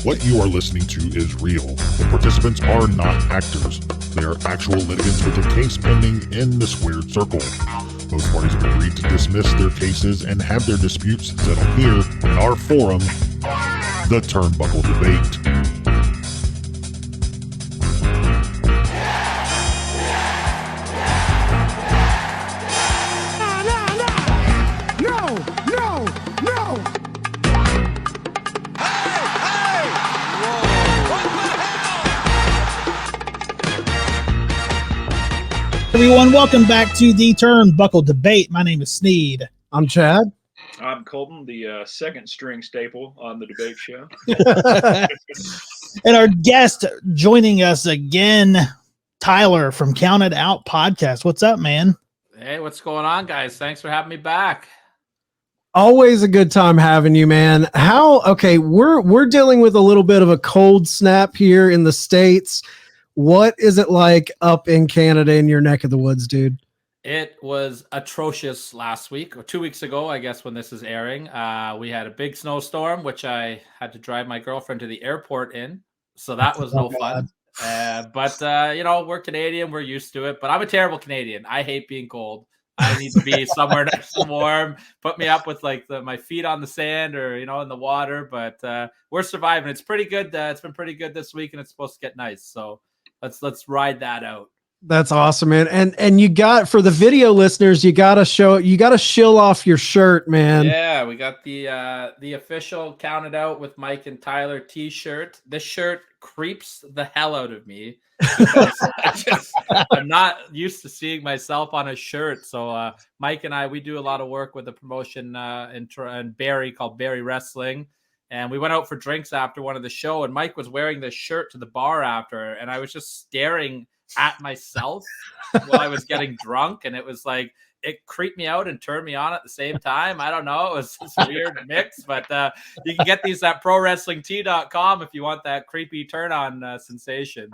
What you are listening to is real. The participants are not actors. They are actual litigants with a case pending in the squared circle. Both parties have agreed to dismiss their cases and have their disputes settled here in our forum, the Turnbuckle Debate. Everyone, welcome back to the Turnbuckle Debate. My name is Sneed. I'm Chad. I'm Colton, the second string staple on the debate show. And our guest joining us again, Tyler from Counted Out Podcast. What's up, man? Hey, what's going on, guys? Thanks for having me back. Always a good time having you, man. We're dealing with a little bit of a cold snap here in the States. What is it like up in Canada in your neck of the woods, dude? It was atrocious last week, or 2 weeks ago, I guess, when this is airing. We had a big snowstorm, which I had to drive my girlfriend to the airport in. So that was no fun. But we're Canadian. We're used to it. But I'm a terrible Canadian. I hate being cold. I need to be somewhere nice and warm. Put me up with my feet on the sand or, in the water. But we're surviving. It's pretty good. It's been pretty good this week, and it's supposed to get nice. So let's ride that out. That's awesome, man. And you got, for the video listeners, you got to shill off your shirt, man. Yeah, we got the official Counted Out with Mike and Tyler t-shirt. This shirt creeps the hell out of me because I'm not used to seeing myself on a shirt. So Mike and I, we do a lot of work with a promotion in Barrie called Barrie Wrestling. And we went out for drinks after one of the show, and Mike was wearing this shirt to the bar after, and I was just staring at myself while I was getting drunk, and it was like, it creeped me out and turned me on at the same time. I don't know. It was this weird mix, but you can get these at prowrestlingtee.com if you want that creepy turn-on sensation.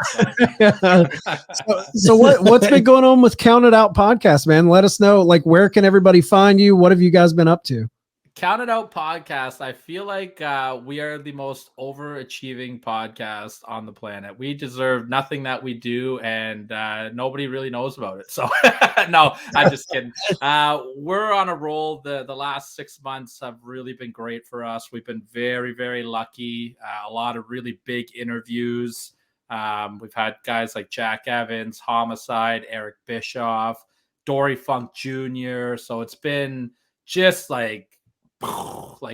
So what's been going on with Counted Out Podcast, man? Let us know, where can everybody find you? What have you guys been up to? Counted Out Podcast, I feel like we are the most overachieving podcast on the planet. We deserve nothing that we do, and nobody really knows about it. So, no, I'm just kidding. We're on a roll. The last 6 months have really been great for us. We've been very, very lucky. A lot of really big interviews. We've had guys like Jack Evans, Homicide, Eric Bischoff, Dory Funk Jr. So it's been just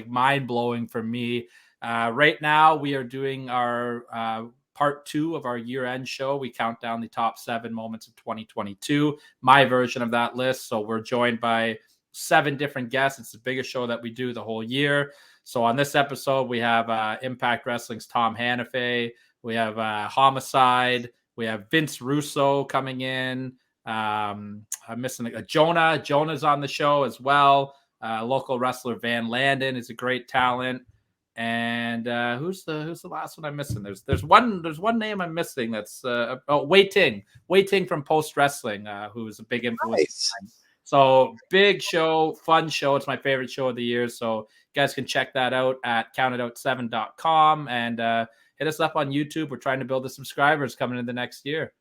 mind-blowing for me. Right now we are doing our part 2 of our year-end show. We count down the top 7 moments of 2022, my version of that list. So we're joined by 7 different guests. It's the biggest show that we do the whole year. So on this episode we have Impact Wrestling's Tom Hannafay, we have Homicide, we have Vince Russo coming in. I'm missing Jonah's on the show as well. Local wrestler Van Landen is a great talent, and who's the last one I'm missing? There's one name I'm missing. That's Wei Ting from Post Wrestling, who is a big influence. Nice. So big show, fun show. It's my favorite show of the year. So you guys can check that out at countedout7.com and hit us up on YouTube. We're trying to build the subscribers coming in the next year.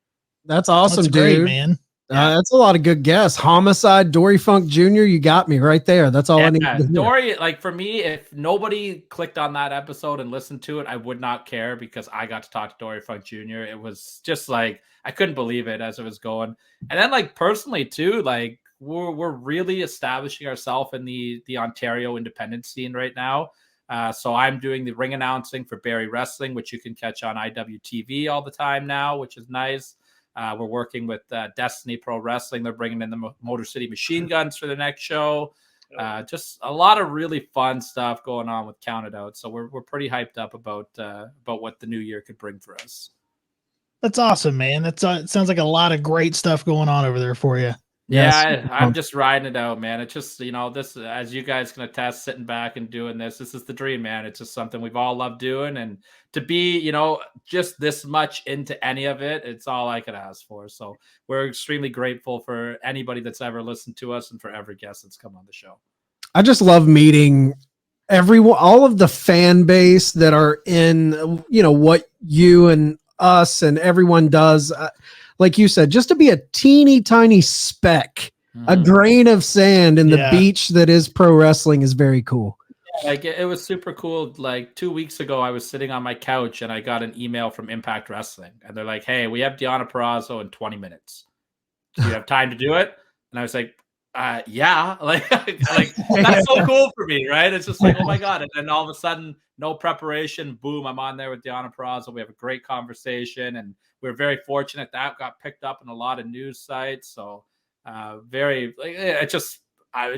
That's awesome, That's dude. Great, man. That's a lot of good guests. Homicide, Dory Funk Jr., you got me right there. That's all I need to hear. Dory, for me, if nobody clicked on that episode and listened to it, I would not care because I got to talk to Dory Funk Jr. It was just I couldn't believe it as it was going. And then personally too, we're really establishing ourselves in the Ontario independent scene right now. So I'm doing the ring announcing for Barrie Wrestling, which you can catch on IWTV all the time now, which is nice. We're working with Destiny Pro Wrestling. They're bringing in the Motor City Machine Guns for the next show. Just a lot of really fun stuff going on with Counted Out. So we're pretty hyped up about what the new year could bring for us. That's awesome, man. It sounds like a lot of great stuff going on over there for you. Yeah, I'm just riding it out, man. It's just, this, as you guys can attest, sitting back and doing this is the dream, man. It's just something we've all loved doing. And to be, just this much into any of it, it's all I could ask for. So we're extremely grateful for anybody that's ever listened to us and for every guest that's come on the show. I just love meeting everyone, all of the fan base that are in, what you and us and everyone does, like you said, just to be a teeny tiny speck, a grain of sand in the beach that is pro wrestling is very cool. Like it was super cool. Like 2 weeks ago, I was sitting on my couch and I got an email from Impact Wrestling, and they're like, "Hey, we have Deonna Purrazzo in 20 minutes. Do you have time to do it?" And I was like, "Yeah." Like that's so cool for me, right? It's just like, oh my god! And then all of a sudden, no preparation, boom, I'm on there with Deonna Purrazzo. We have a great conversation, and we're very fortunate that got picked up in a lot of news sites. So it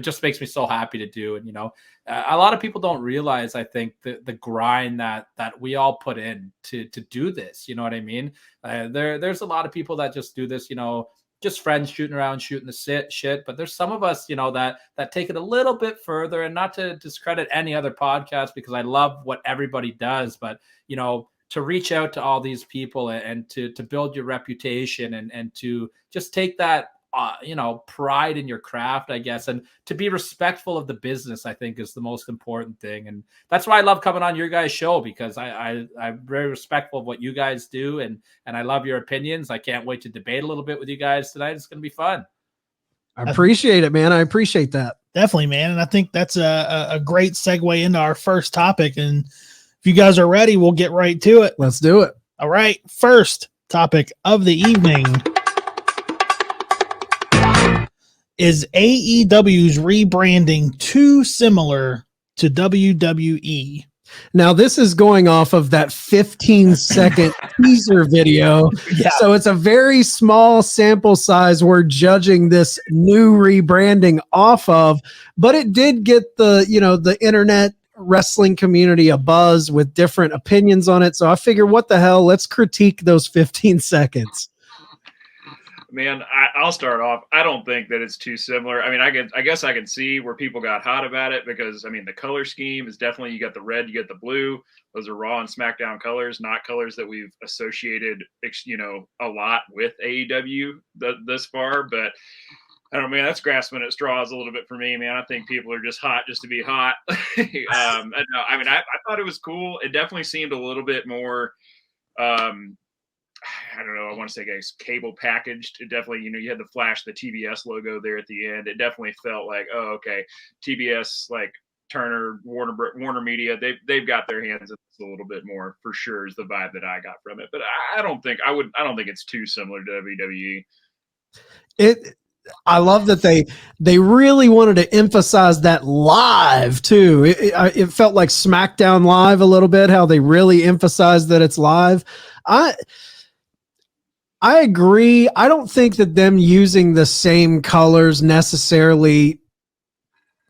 just makes me so happy to do. And a lot of people don't realize, I think, the grind that we all put in to do this. You know what I mean? There's a lot of people that just do this, just friends shooting around, shooting the shit. But there's some of us, that take it a little bit further, and not to discredit any other podcast, because I love what everybody does, but to reach out to all these people and to build your reputation and to just take that pride in your craft, I guess, and to be respectful of the business, I think, is the most important thing. And that's why I love coming on your guys' show, because I'm very respectful of what you guys do, and I love your opinions. I can't wait to debate a little bit with you guys tonight. It's going to be fun. I appreciate it, man. I appreciate that. Definitely, man. And I think that's a great segue into our first topic. And if you guys are ready, we'll get right to it. Let's do it. All right. First topic of the evening is AEW's rebranding too similar to WWE? Now, this is going off of that 15-second teaser video. Yeah. So it's a very small sample size we're judging this new rebranding off of, but it did get the internet wrestling community a buzz with different opinions on it. So I figure, what the hell? Let's critique those 15 seconds. Man, I'll start off. I don't think that it's too similar. I mean, I guess I can see where people got hot about it, because I mean, the color scheme is definitely, you got the red, you get the blue. Those are Raw and SmackDown colors, not colors that we've associated, a lot with AEW thus far. But I don't know, man, that's grasping at straws a little bit for me, man. I think people are just hot just to be hot. I thought it was cool. It definitely seemed a little bit more, I don't know, I want to say, guys, cable packaged. It definitely, you had the flash, the TBS logo there at the end. It definitely felt like, oh, okay, TBS, like Turner, Warner Media, they've got their hands in this a little bit more, for sure, is the vibe that I got from it. But I don't think it's too similar to WWE. I love that they really wanted to emphasize that live too. It felt like SmackDown Live a little bit, how they really emphasized that it's live. I agree. I don't think that them using the same colors necessarily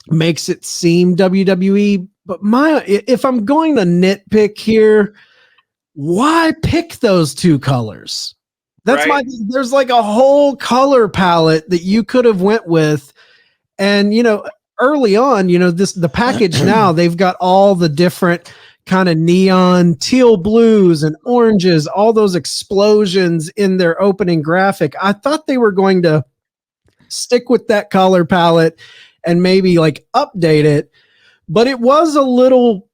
makes it seem WWE, but if I'm going to nitpick here, why pick those two colors? That's right. There's like a whole color palette that you could have went with. And, early on, the package now, they've got all the different kind of neon teal blues and oranges, all those explosions in their opening graphic. I thought they were going to stick with that color palette and maybe like update it, but it was a little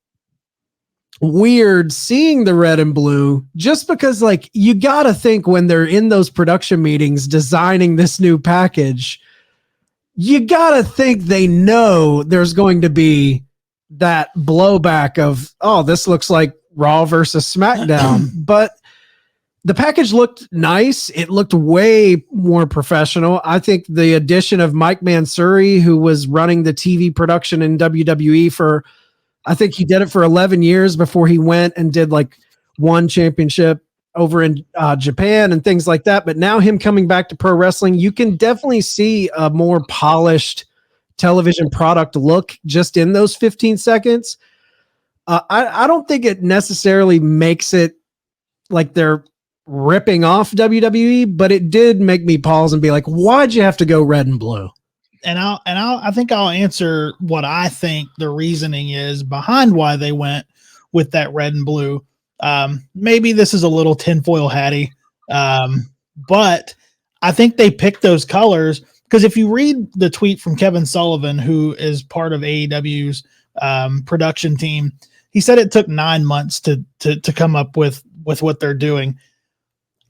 weird seeing the red and blue, just because like you got to think when they're in those production meetings designing this new package, you got to think they know there's going to be that blowback of, oh, this looks like Raw versus SmackDown. But the package looked nice. It looked way more professional. I think the addition of Mike Mansouri, who was running the TV production in WWE I think he did it for 11 years before he went and did like one championship over in Japan and things like that. But now him coming back to pro wrestling, you can definitely see a more polished television product look just in those 15 seconds. I don't think it necessarily makes it like they're ripping off WWE, but it did make me pause and be like, why'd you have to go red and blue? And I think I'll answer what I think the reasoning is behind why they went with that red and blue. Maybe this is a little tinfoil hatty, but I think they picked those colors because if you read the tweet from Kevin Sullivan, who is part of AEW's production team. He said it took 9 months to come up with what they're doing.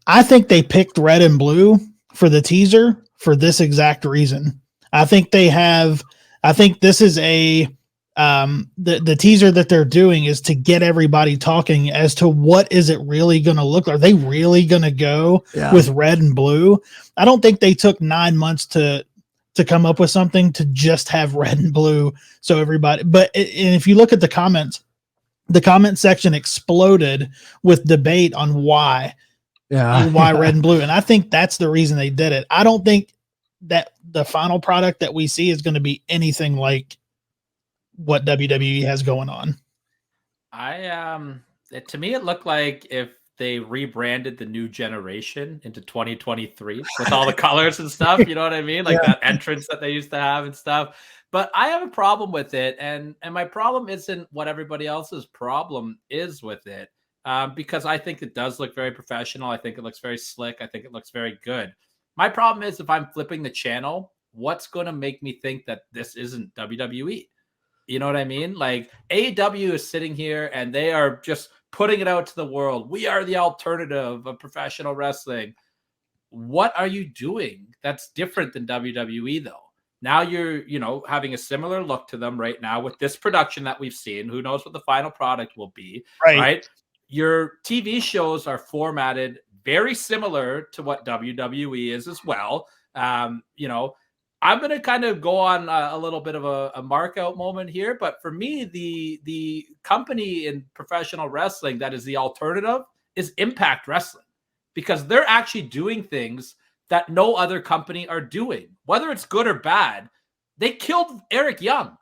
I think they picked red and blue for the teaser for this exact reason. I think this is the teaser that they're doing is to get everybody talking as to what is it really going to look like. Are they really going to go with red and blue? I don't think they took 9 months to come up with something to just have red and blue. So everybody, and if you look at the comments, the comment section exploded with debate on why red and blue. And I think that's the reason they did it. I don't think that the final product that we see is going to be anything like what WWE has going on. To me, it looked like if they rebranded the new generation into 2023 with all the colors and stuff, you know what I mean? Like that entrance that they used to have and stuff. But I have a problem with it. And my problem isn't what everybody else's problem is with it. Because I think it does look very professional. I think it looks very slick. I think it looks very good. My problem is if I'm flipping the channel, what's going to make me think that this isn't WWE? You know what I mean? Like AEW is sitting here and they are just putting it out to the world. We are the alternative of professional wrestling. What are you doing that's different than WWE though? Now you're, having a similar look to them right now with this production that we've seen. Who knows what the final product will be, right? Your TV shows are formatted very similar to what WWE is as well. I'm going to kind of go on a little bit of a mark out moment here. But for me, the company in professional wrestling that is the alternative is Impact Wrestling, because they're actually doing things that no other company are doing, whether it's good or bad. They killed Eric Young.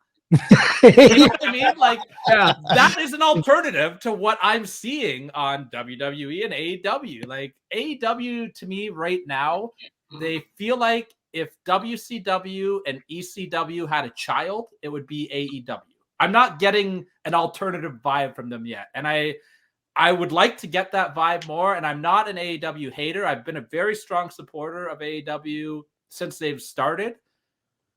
You know what I mean? Like, that is an alternative to what I'm seeing on WWE and AEW. Like, AEW to me right now, they feel like if WCW and ECW had a child, it would be AEW. I'm not getting an alternative vibe from them yet. And I would like to get that vibe more. And I'm not an AEW hater. I've been a very strong supporter of AEW since they've started,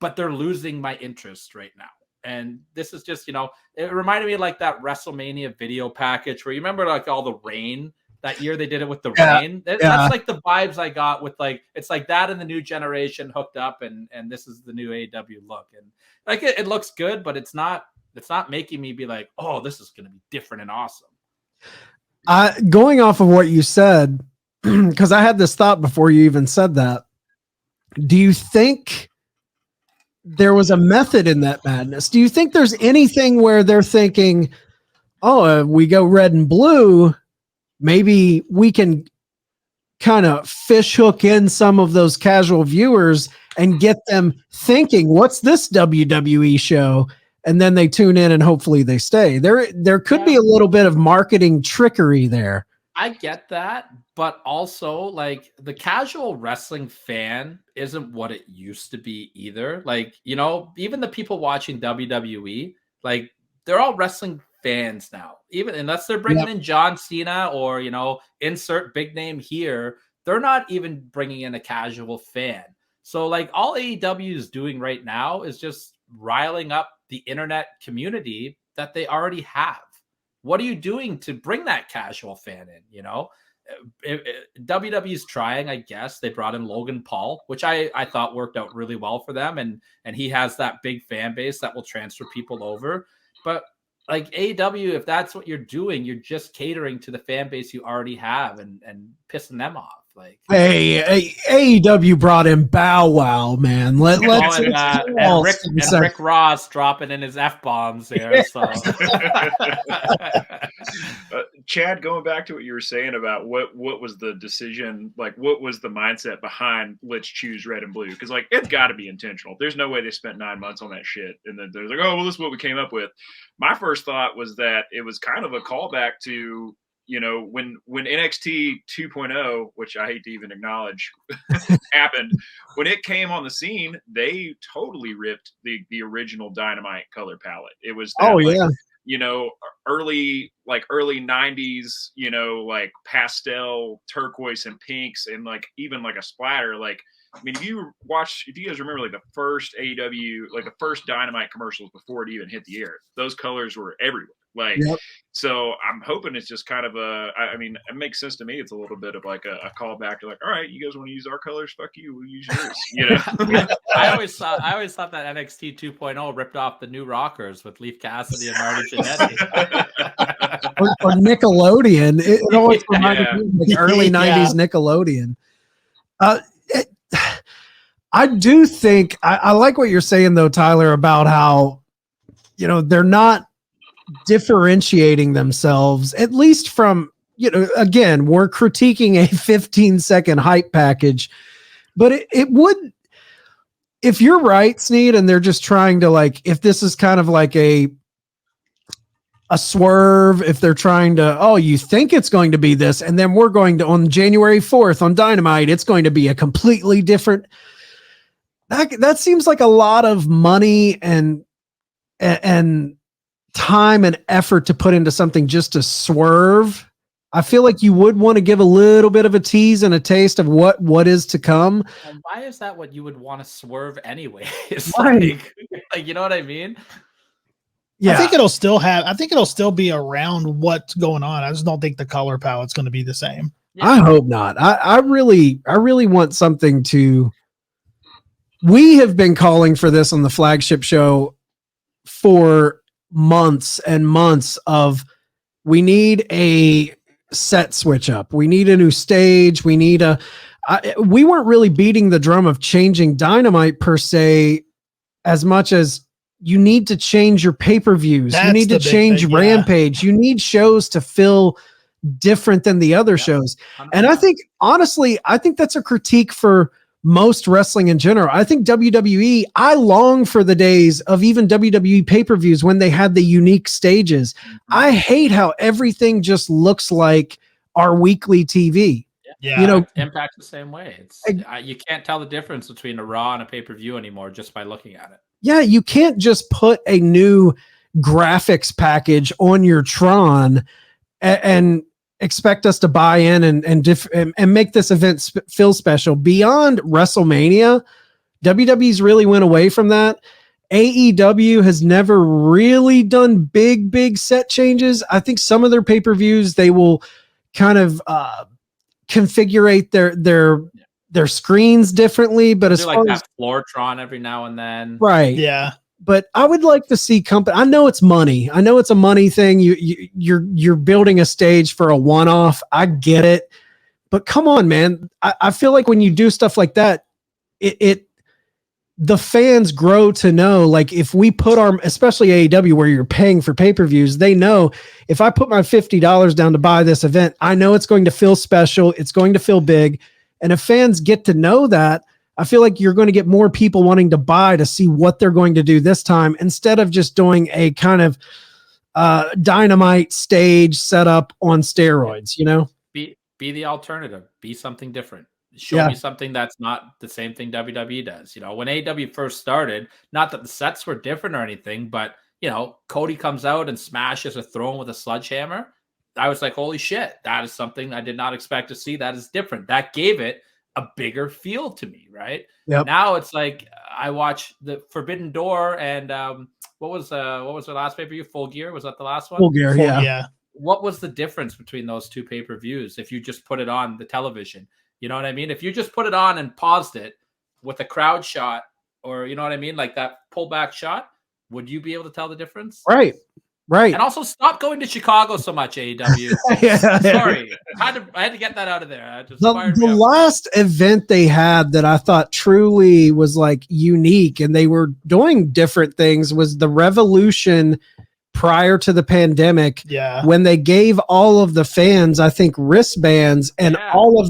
but they're losing my interest right now. And this is just, it reminded me of like that WrestleMania video package where you remember like all the rain that year they did it with the rain. That's like the vibes I got with like, it's like that and the new generation hooked up and this is the new AEW look. And like, it looks good, but it's not making me be like, oh, this is going to be different and awesome. Going off of what you said, because I had this thought before you even said that. Do you think there was a method in that madness? Do you think there's anything where they're thinking, we go red and blue, maybe we can kind of fish hook in some of those casual viewers and get them thinking, what's this WWE show? And then they tune in and hopefully they stay. There could be a little bit of marketing trickery there. I get that, but also like the casual wrestling fan isn't what it used to be either. Like, even the people watching WWE, like they're all wrestling fans now, even unless they're bringing in John Cena or, insert big name here, they're not even bringing in a casual fan. So like all AEW is doing right now is just riling up the internet community that they already have. What are you doing to bring that casual fan in? WWE's trying, I guess. They brought in Logan Paul, which I thought worked out really well for them. And he has that big fan base that will transfer people over. But like AEW, if that's what you're doing, you're just catering to the fan base you already have and pissing them off. Like, hey, AEW brought in Bow Wow, man. Let's and Rick Ross dropping in his F-bombs there. So. Chad, going back to what you were saying about what was the decision, like what was the mindset behind let's choose red and blue? Because like it's got to be intentional. There's no way they spent 9 months on that shit and then they're like, oh well, this is what we came up with. My first thought was that it was kind of a callback to when NXT 2.0, which I hate to even acknowledge happened, when it came on the scene, they totally ripped the original Dynamite color palette. It was you know, early 90s, you know, like pastel turquoise and pinks and like even like a splatter. Like, I mean, if you guys remember like the first AEW, like the first Dynamite commercials before it even hit the air, those colors were everywhere. Like, so I'm hoping it's just kind of I mean, it makes sense to me. It's a little bit of like a callback to like, all right, you guys want to use our colors? Fuck you. We'll use yours. You know? I always thought that NXT 2.0 ripped off the New Rockers with Leif Cassidy and Marty Jannetty. or Nickelodeon. It always reminded me of like early 90s Nickelodeon. I do think I like what you're saying though, Tyler, about how, you know, they're not differentiating themselves, at least from, you know, again, we're critiquing a 15-second hype package, but it would, if you're right, Sneed, and they're just trying to like, if this is kind of like a swerve, if they're trying to, oh, you think it's going to be this, and then we're going to, on January 4th on Dynamite, it's going to be a completely different, that seems like a lot of money and time and effort to put into something just to swerve. I feel like you would want to give a little bit of a tease and a taste of what is to come. And why is that what you would want to swerve anyway? It's Right. like, you know what I mean? Yeah. I think it'll still be around what's going on. I just don't think the color palette's going to be the same. Yeah. I hope not. I really want something to, we have been calling for this on the flagship show for months and months of, we need a set switch up. We need a new stage. We need we weren't really beating the drum of changing Dynamite per se, as much as you need to change your pay-per-views. You need to change Rampage. You need shows to feel different than the other shows. And I think, honestly, that's a critique for most wrestling in general. I think WWE, I long for the days of even WWE pay-per-views when they had the unique stages. I hate how everything just looks like our weekly TV. Yeah, you know, Impact's the same way. It's you can't tell the difference between a Raw and a pay-per-view anymore just by looking at it. Yeah, you can't just put a new graphics package on your Tron and expect us to buy in and make this event feel special. Beyond WrestleMania, WWE's really went away from that. AEW has never really done big set changes. I think some of their pay-per-views, they will kind of configure their screens differently, but as like far that as Floortron every now and then, right? Yeah. But I would like to see company. I know it's money. I know it's a money thing. You're building a stage for a one-off. I get it, but come on, man. I feel like when you do stuff like that, the fans grow to know, like, if we put especially AEW, where you're paying for pay-per-views, they know if I put my $50 down to buy this event, I know it's going to feel special. It's going to feel big. And if fans get to know that, I feel like you're going to get more people wanting to buy to see what they're going to do this time, instead of just doing a kind of Dynamite stage setup on steroids, you know? Be the alternative. Be something different. Show me something that's not the same thing WWE does. You know, when AEW first started, not that the sets were different or anything, but, you know, Cody comes out and smashes a throne with a sledgehammer. I was like, holy shit, that is something I did not expect to see. That is different. That gave it a bigger feel to me, right? Yep. Now it's like I watch the Forbidden Door and what was the last pay-per-view? Full Gear? Was that the last one? Full Gear, yeah. What was the difference between those two pay-per-views if you just put it on the television? You know what I mean? If you just put it on and paused it with a crowd shot, or you know what I mean, like that pullback shot, would you be able to tell the difference? Right. And also stop going to Chicago so much, AEW. Sorry. I had to get that out of there. The last event they had that I thought truly was like unique and they were doing different things was the Revolution prior to the pandemic. Yeah. When they gave all of the fans, I think, wristbands, and all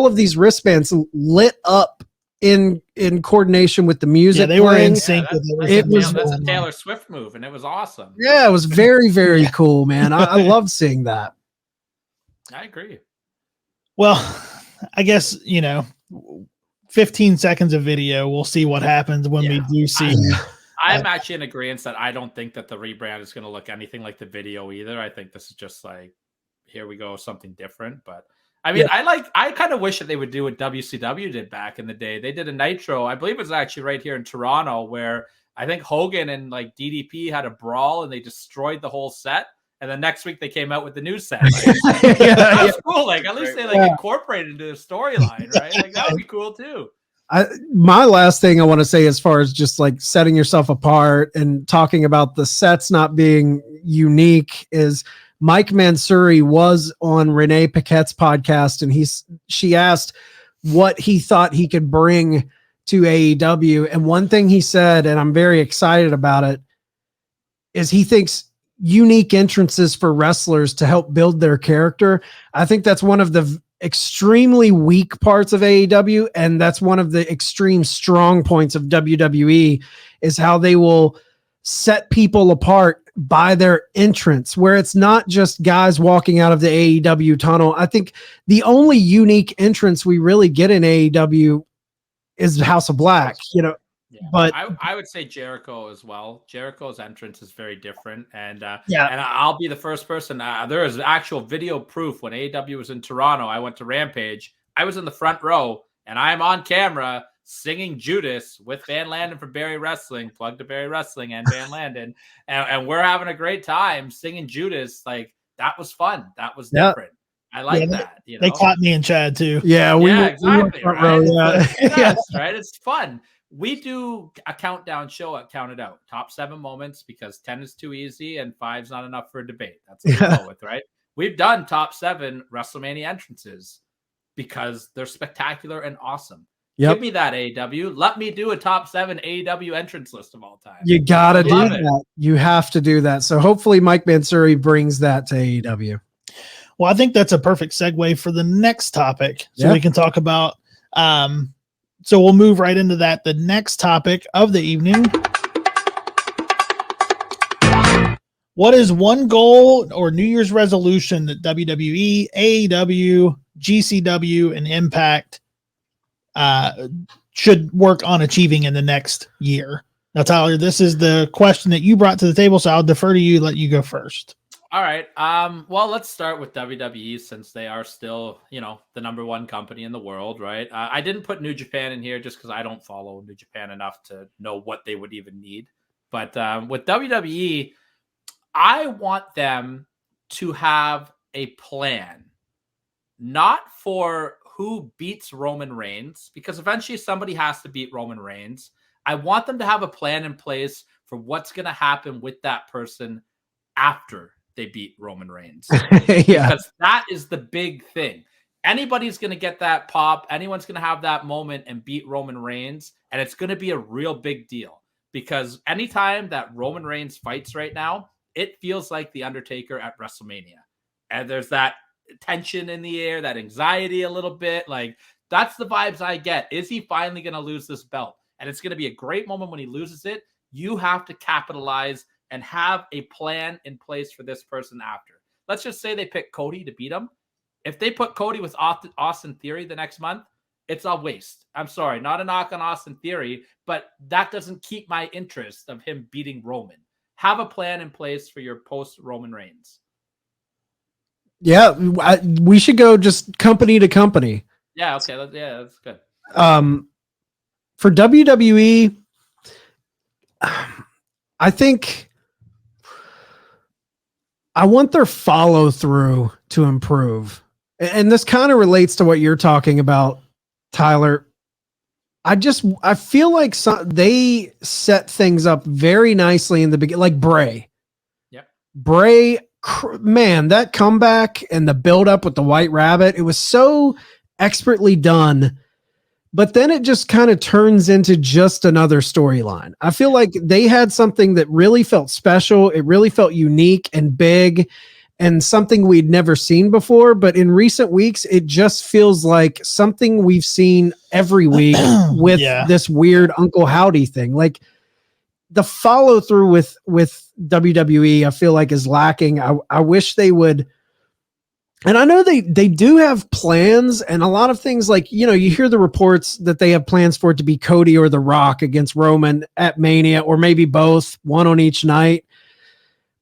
of these wristbands lit up in coordination with the music. Yeah, they were in sync with it. That's a Taylor Swift move, and it was awesome. Yeah, it was very, very cool, man. I loved seeing that. I agree. Well, I guess, 15 seconds of video. We'll see what happens when we do see. I'm actually in agreement that I don't think that the rebrand is going to look anything like the video either. I think this is just like, here we go, something different. But I mean, I kind of wish that they would do what WCW did back in the day. They did a Nitro, I believe it was actually right here in Toronto, where I think Hogan and like DDP had a brawl and they destroyed the whole set. And then next week they came out with the new set. Like, that's cool. Like at least they incorporated into the storyline, right? Like that would be cool too. My last thing I want to say, as far as just like setting yourself apart and talking about the sets not being unique, is Mike Mansouri was on Renee Paquette's podcast, and she asked what he thought he could bring to AEW. And one thing he said, and I'm very excited about it, is he thinks unique entrances for wrestlers to help build their character. I think that's one of the extremely weak parts of AEW, and that's one of the extreme strong points of WWE, is how they will set people apart by their entrance, where it's not just guys walking out of the AEW tunnel. I think the only unique entrance we really get in AEW is House of Black, Yeah. But I would say Jericho as well. Jericho's entrance is very different, and I'll be the first person. There is actual video proof when AEW was in Toronto. I went to Rampage. I was in the front row, and I'm on camera singing Judas with Van Landen from Barry Wrestling. Plug to Barry Wrestling and Van Landen, and we're having a great time singing Judas. Like that was fun. That was different. I like that. You know? They caught me and Chad too. Yeah, exactly. Front right? row, Yes, right. It's fun. We do a countdown show at Count It Out. Top 7 moments, because 10 is too easy and 5's not enough for a debate. That's what we go with, right? We've done top 7 WrestleMania entrances because they're spectacular and awesome. Yep. Give me that, AEW. Let me do a top 7 AEW entrance list of all time. You got to do that. You have to do that. So hopefully Mike Mansouri brings that to AEW. Well, I think that's a perfect segue for the next topic. So we can talk about so we'll move right into that. The next topic of the evening. What is one goal or New Year's resolution that WWE, AEW, GCW, and Impact should work on achieving in the next year? Now, Tyler, this is the question that you brought to the table, so I'll defer to you, let you go first. All right. Well, let's start with WWE, since they are still, the number 1 company in the world, right? I didn't put New Japan in here just because I don't follow New Japan enough to know what they would even need. But with WWE, I want them to have a plan, not for who beats Roman Reigns, because eventually somebody has to beat Roman Reigns. I want them to have a plan in place for what's going to happen with that person after they beat Roman Reigns. Because that is the big thing. Anybody's going to get that pop. Anyone's going to have that moment and beat Roman Reigns. And it's going to be a real big deal, because anytime that Roman Reigns fights right now, it feels like The Undertaker at WrestleMania. And there's that tension in the air, that anxiety a little bit. Like, that's the vibes I get. Is he finally going to lose this belt? And it's going to be a great moment when he loses it. You have to capitalize and have a plan in place for this person after. Let's just say they pick Cody to beat him. If they put Cody with Austin Theory the next month, it's a waste. I'm sorry, not a knock on Austin Theory, but that doesn't keep my interest of him beating Roman. Have a plan in place for your post-Roman Reigns. Yeah, we should go just company to company. Yeah, okay. That's good. For WWE, I think I want their follow through to improve. And this kind of relates to what you're talking about, Tyler. I feel like they set things up very nicely in the beginning, like Bray. Yep. Bray, man, that comeback and the build up with the White Rabbit, it was so expertly done. But then it just kind of turns into just another storyline. I feel like they had something that really felt special. It really felt unique and big and something we'd never seen before. But in recent weeks, it just feels like something we've seen every week with this weird Uncle Howdy thing. Like, the follow through with WWE, I feel like is lacking. I wish they would And I know they do have plans, and a lot of things like, you hear the reports that they have plans for it to be Cody or The Rock against Roman at Mania, or maybe both, one on each night.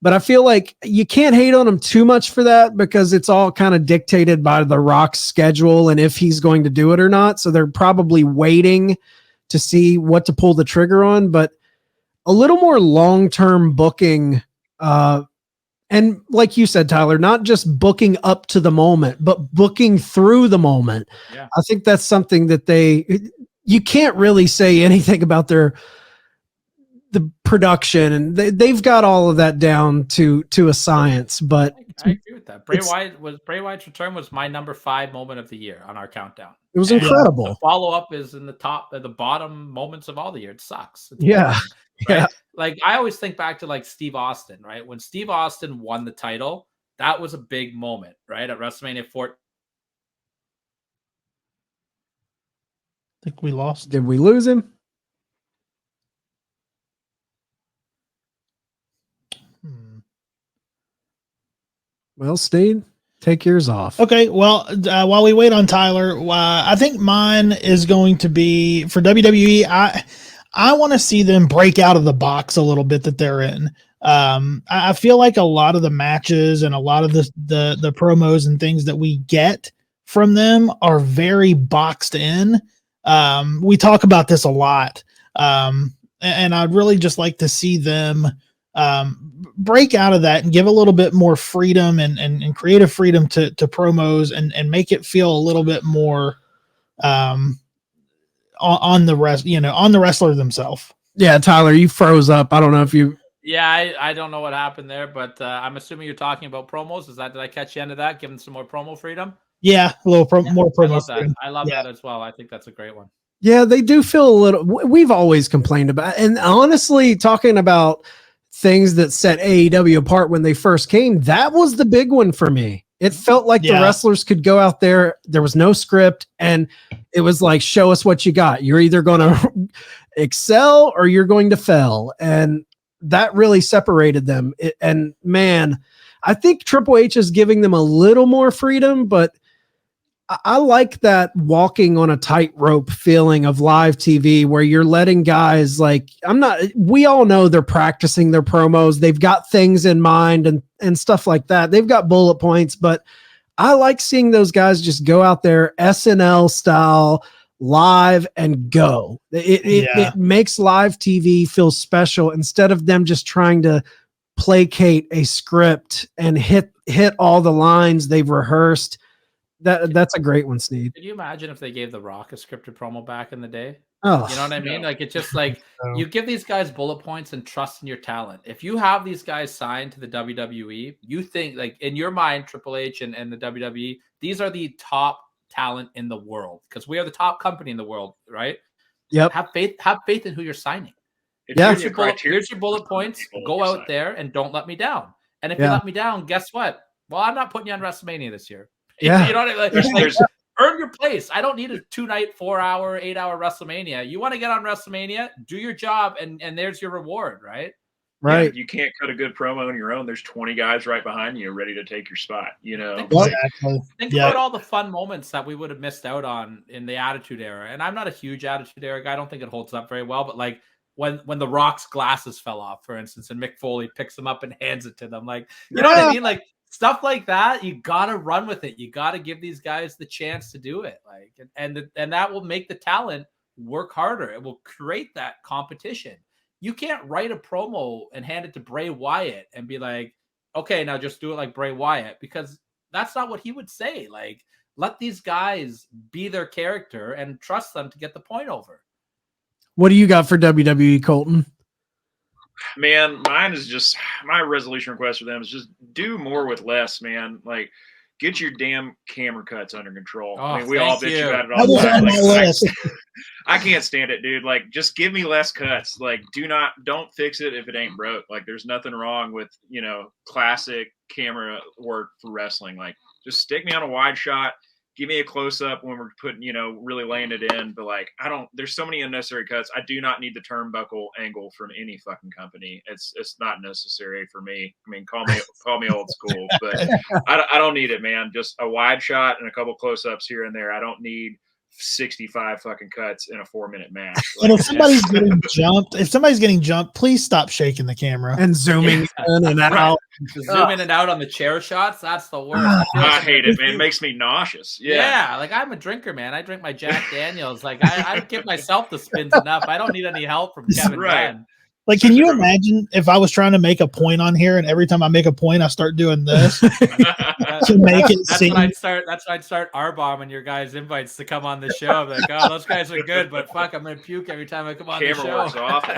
But I feel like you can't hate on him too much for that, because it's all kind of dictated by The Rock's schedule and if he's going to do it or not. So they're probably waiting to see what to pull the trigger on. But a little more long-term booking, and like you said, Tyler, not just booking up to the moment, but booking through the moment. Yeah. I think that's something that you can't really say anything about the production, and they've got all of that down to a science. But I agree with that. Bray Wyatt's return was my number 5 moment of the year on our countdown. It was And incredible. The follow up is in the bottom moments of all the year. It sucks. It's Yeah. boring, right? Yeah. Like, I always think back to like Steve Austin, right? When Steve Austin won the title, that was a big moment, right? At WrestleMania 14. I think we lost. Did we lose him? Well, Steve, take yours off. Okay, well, while we wait on Tyler, I think mine is going to be for WWE. I want to see them break out of the box a little bit that they're in. I feel like a lot of the matches and a lot of the promos and things that we get from them are very boxed in. We talk about this a lot, and I'd really just like to see them break out of that and give a little bit more freedom and creative freedom to promos and make it feel a little bit more on the rest, on the wrestler themselves. Yeah, Tyler, you froze up. I don't know if you. Yeah, I don't know what happened there, but I'm assuming you're talking about promos. Did I catch you into that? Give them some more promo freedom. Yeah, a little more promo. I love that. freedom. I love that as well. I think that's a great one. Yeah, they do feel a little. We've always complained about, and honestly, talking about things that set AEW apart when they first came, that was the big one for me. It felt like the wrestlers could go out there. There was no script, and it was like, show us what you got. You're either going to excel or you're going to fail. And that really separated them. And man, I think Triple H is giving them a little more freedom, but I like that walking on a tightrope feeling of live TV where you're letting guys we all know they're practicing their promos. They've got things in mind and stuff like that. They've got bullet points, but I like seeing those guys just go out there SNL style live and go. It makes live TV feel special instead of them just trying to placate a script and hit all the lines they've rehearsed. That's a great one, Sneed. Can you imagine if they gave The Rock a scripted promo back in the day? Oh, you know what I mean? Like, it's just like you give these guys bullet points and trust in your talent. If you have these guys signed to the WWE, you think, like, in your mind, Triple H and the WWE, these are the top talent in the world because we are the top company in the world, right? Yep. Have faith in who you're signing. Here's Here's your bullet points. Go out there and don't let me down. And if you let me down, guess what? Well, I'm not putting you on WrestleMania this year. Yeah. You know what I mean? Earn your place. I don't need a 2-night, 4-hour, 8-hour WrestleMania. You want to get on WrestleMania, do your job, and there's your reward, right? Right. Yeah, you can't cut a good promo on your own. There's 20 guys right behind you ready to take your spot, Think about all the fun moments that we would have missed out on in the Attitude Era. And I'm not a huge Attitude Era guy. I don't think it holds up very well. But like when The Rock's glasses fell off, for instance, and Mick Foley picks them up and hands it to them. Like, you know what I mean? Like, stuff like that, you gotta run with it. You gotta give these guys the chance to do it. Like, and that will make the talent work harder. It will create that competition. You can't write a promo and hand it to Bray Wyatt and be like, okay, now just do it like Bray Wyatt, because that's not what he would say. Like, let these guys be their character and trust them to get the point over. What do you got for WWE, Colton? Man, mine is just my resolution request for them is just do more with less, man. Like, get your damn camera cuts under control. I mean, we all bitch about it all the time. Like, I can't stand it, dude. Like, just give me less cuts. Like, don't fix it if it ain't broke. Like, there's nothing wrong with, classic camera work for wrestling. Like, just stick me on a wide shot. give me a close up when we're putting, really laying it in. But like, there's so many unnecessary cuts. I do not need the turnbuckle angle from any fucking company. It's not necessary for me. I mean, call me old school, but I don't need it, man. Just a wide shot and a couple close ups here and there. I don't need 65 fucking cuts in a 4-minute match. And if somebody's getting jumped, please stop shaking the camera and zooming in and out. Right. Zoom in and out on the chair shots. That's the worst. I hate it, man. It makes me nauseous. Yeah. Like I'm a drinker, man. I drink my Jack Daniels. Like I give myself the spins enough. I don't need any help from Kevin Dunn. Like, can you imagine if I was trying to make a point on here and every time I make a point, I start doing this to make it seem? That's when I'd start R-bombing your guys' invites to come on the show. I'm like, oh, those guys are good, but fuck, I'm going to puke every time I come on the show. Camera works awful.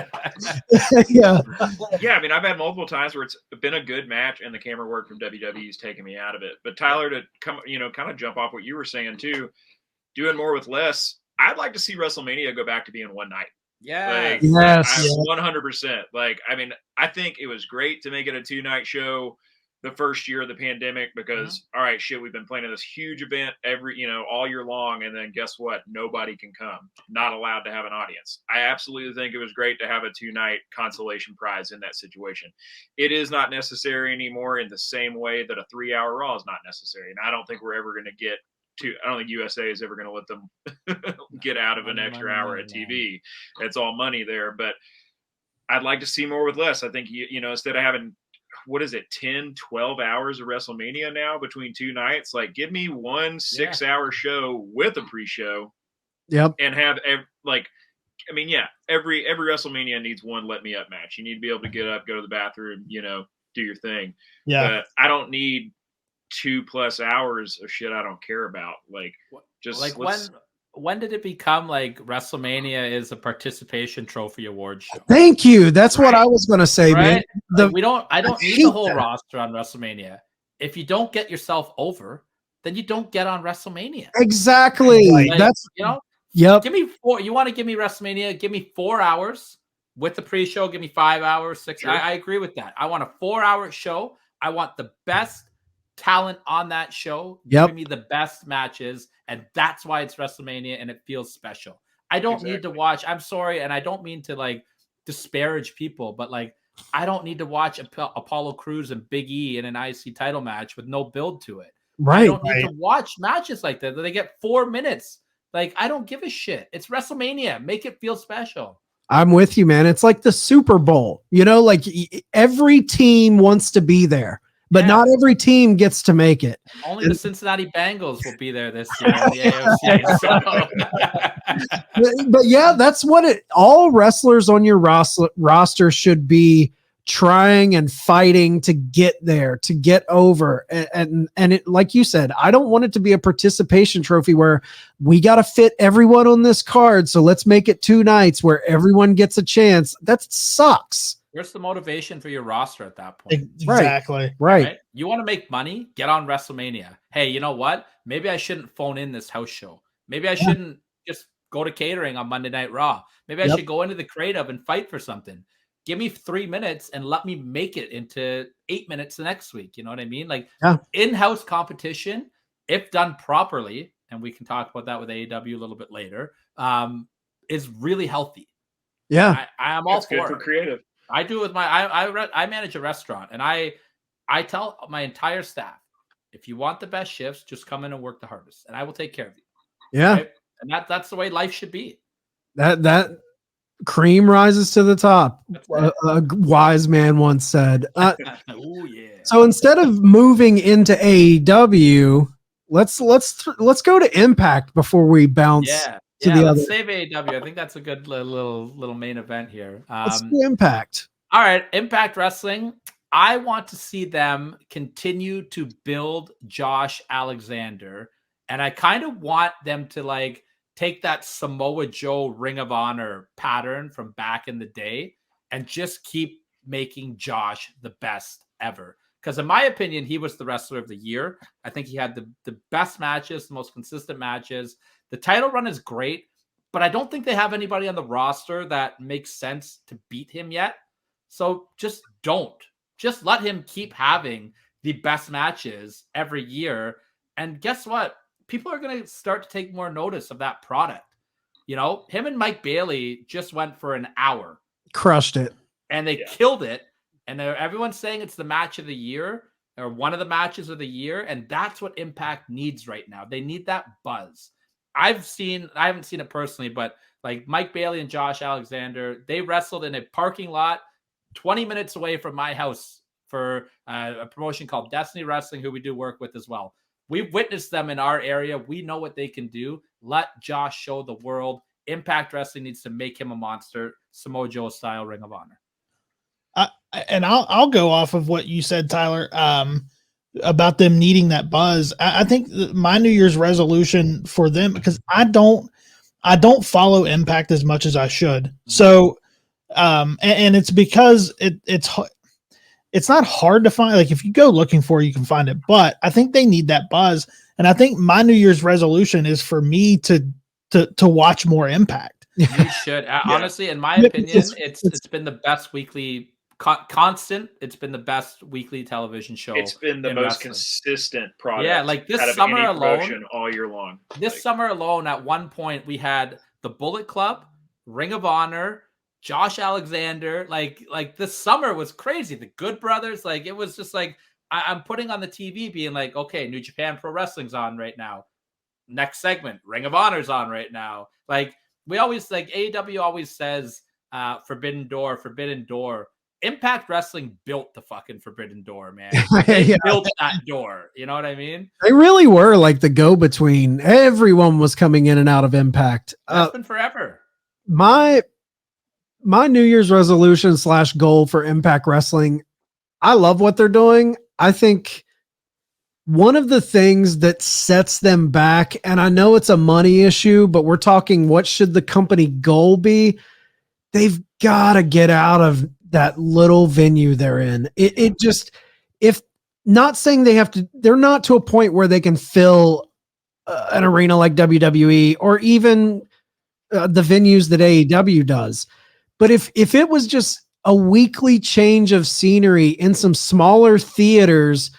Yeah, I mean, I've had multiple times where it's been a good match and the camera work from WWE is taking me out of it. But Tyler, to come, kind of jump off what you were saying too, doing more with less, I'd like to see WrestleMania go back to being one night. Yeah. Like, Yes. 100%. Like, I mean, I think it was great to make it a 2-night show the first year of the pandemic because, all right, shit, we've been planning this huge event all year long. And then guess what? Nobody can come. Not allowed to have an audience. I absolutely think it was great to have a 2-night consolation prize in that situation. It is not necessary anymore in the same way that a 3-hour Raw is not necessary. And I don't think we're ever going to get I don't think USA is ever going to let them get out of an extra hour of TV. It's all money there, but I'd like to see more with less. I think, instead of having, 10, 12 hours of WrestleMania now between 2 nights, like give me one 6-hour show with a pre-show. Yep. And have every WrestleMania needs one let me up match. You need to be able to get up, go to the bathroom, do your thing. Yeah. But I don't need 2+ hours of shit I don't care about. Like, just like when did it become like WrestleMania is a participation trophy award show? Thank you. That's what I was going to say, man. I don't need the whole roster on WrestleMania. If you don't get yourself over, then you don't get on WrestleMania. Exactly. Like, that's Yep. Give me 4. You want to give me WrestleMania? Give me 4 hours with the pre-show. Give me 5 hours, 6. Sure. I agree with that. I want a 4-hour show. I want the best talent on that show. Give me the best matches, and that's why it's WrestleMania and it feels special. I don't need to watch. I'm sorry, and I don't mean to like disparage people, but like I don't need to watch Apollo Crews and Big E in an IC title match with no build to it. Right. I don't need to watch matches like that. They get 4 minutes. Like I don't give a shit. It's WrestleMania. Make it feel special. I'm with you, man. It's like the Super Bowl. Like every team wants to be there. But not every team gets to make it. Only the Cincinnati Bengals will be there this year in the AFC. But yeah, that's what all wrestlers on your roster should be trying and fighting to get there, to get over. And it, like you said, I don't want it to be a participation trophy where we got to fit everyone on this card. So let's make it 2 nights where everyone gets a chance. That sucks. Where's the motivation for your roster at that point? Exactly. Right. You want to make money? Get on WrestleMania. Hey, you know what? Maybe I shouldn't phone in this house show. Maybe I shouldn't just go to catering on Monday Night Raw. Maybe I should go into the creative and fight for something. Give me 3 minutes and let me make it into 8 minutes the next week. You know what I mean? Like in-house competition, if done properly, and we can talk about that with AEW a little bit later, is really healthy. Yeah. I'm all good for creative. I do with I manage a restaurant, and I tell my entire staff, if you want the best shifts, just come in and work the hardest, and I will take care of you. Yeah. Right? And that's the way life should be. That cream rises to the top. A wise man once said. Oh yeah. So instead of moving into AEW, let's go to Impact before we bounce. Let's save AEW. I think that's a good little main event here. Let's do Impact. All right, Impact Wrestling. I want to see them continue to build Josh Alexander, and I kind of want them to like take that Samoa Joe Ring of Honor pattern from back in the day and just keep making Josh the best ever. Because in my opinion, he was the wrestler of the year. I think he had the best matches, the most consistent matches. The title run is great, but I don't think they have anybody on the roster that makes sense to beat him yet. So just don't. Just let him keep having the best matches every year. And guess what? people are going to start to take more notice of that product. You know, him and Mike Bailey just went for an hour. Crushed it. And they killed it. And everyone's saying it's the match of the year or one of the matches of the year. And that's what Impact needs right now. They need that buzz. I haven't seen it personally, but like Mike Bailey and Josh Alexander, they wrestled in a parking lot 20 minutes away from my house for a promotion called Destiny Wrestling, who we do work with as well. We've witnessed them in our area. We know what they can do. Let Josh show the world. Impact Wrestling needs to make him a monster, Samoa Joe style, Ring of Honor. And I'll go off of what you said, Tyler, about them needing that buzz. I think my New Year's resolution for them, because I don't follow Impact as much as I should. So, and it's because it's not hard to find. Like if you go looking for it, you can find it. But I think they need that buzz, and I think my New Year's resolution is for me to watch more Impact. You should. Honestly, in my opinion, it's been the best weekly constant. It's been the best weekly television show. It's been the most consistent product. Yeah, like this summer alone, all year long. This summer alone, at one point we had the Bullet Club, Ring of Honor, Josh Alexander. Like this summer was crazy. The Good Brothers. Like it was just like I'm putting on the TV, being like, okay, New Japan Pro Wrestling's on right now. Next segment, Ring of Honor's on right now. Like we always AEW always says Forbidden Door. Impact Wrestling built the fucking Forbidden Door, man. They built that door. You know what I mean? They really were like the go-between. Everyone was coming in and out of Impact. That's been forever. My New Year's resolution / goal for Impact Wrestling, I love what they're doing. I think one of the things that sets them back, and I know it's a money issue, but we're talking what should the company goal be? They've got to get out of that little venue they're in. It just, if not saying they have to, they're not to a point where they can fill an arena like WWE or even the venues that AEW does. But if it was just a weekly change of scenery in some smaller theaters,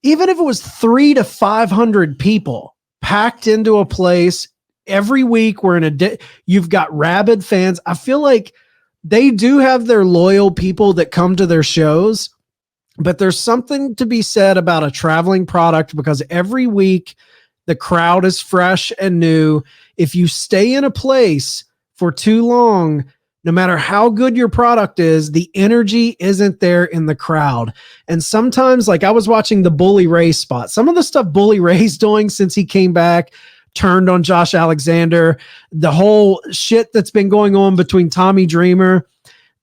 even if it was 300 to 500 people packed into a place every week, we're in you've got rabid fans. I feel like they do have their loyal people that come to their shows, but there's something to be said about a traveling product because every week the crowd is fresh and new. If you stay in a place for too long, no matter how good your product is, the energy isn't there in the crowd. And sometimes, like I was watching the Bully Ray spot, some of the stuff Bully Ray's doing since he came back, turned on Josh Alexander, the whole shit that's been going on between Tommy Dreamer,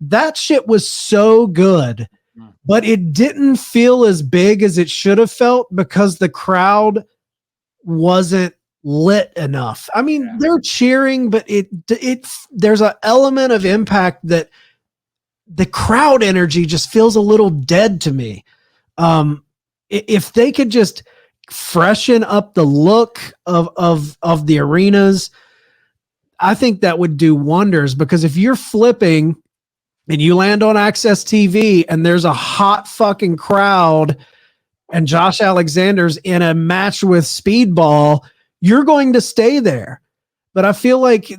that shit was so good, but it didn't feel as big as it should have felt because the crowd wasn't lit enough. I mean, they're cheering, but there's an element of Impact that the crowd energy just feels a little dead to me. If they could just freshen up the look of the arenas, I think that would do wonders, because if you're flipping and you land on Access TV and there's a hot fucking crowd and Josh Alexander's in a match with Speedball, you're going to stay there. But I feel like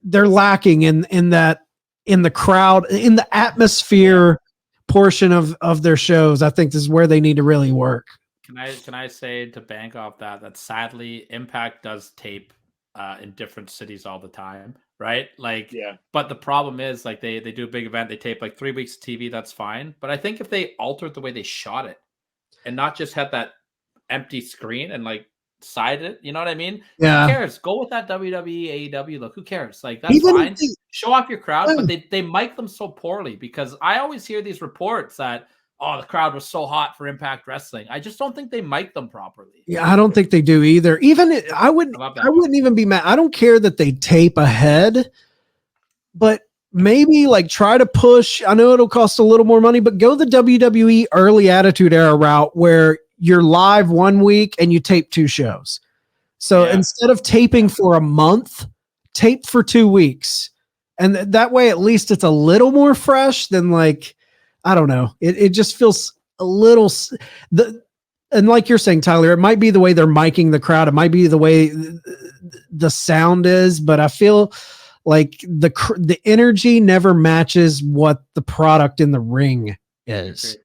they're lacking in the crowd, in the atmosphere portion of their shows. I think this is where they need to really work. Can I say, to bank off that sadly Impact does tape in different cities all the time, right? Like, yeah. But the problem is, like, they do a big event, they tape like 3 weeks of TV, that's fine. But I think if they altered the way they shot it and not just had that empty screen and like side it, you know what I mean? Yeah. Who cares? Go with that WWE, AEW look. Who cares? Like, that's fine. Show off your crowd, but they mic them so poorly, because I always hear these reports that, oh, the crowd was so hot for Impact Wrestling. I just don't think they mic them properly. Yeah, I don't think they do either. Even I wouldn't even be mad. I don't care that they tape ahead, but maybe like try to push. I know it'll cost a little more money, but go the WWE early Attitude Era route where you're live 1 week and you tape 2 shows. So instead of taping for a month, tape for 2 weeks. And that way, at least it's a little more fresh than, like, I don't know. It just feels a little and like you're saying, Tyler, it might be the way they're miking the crowd. It might be the way the sound is, but I feel like the energy never matches what the product in the ring is.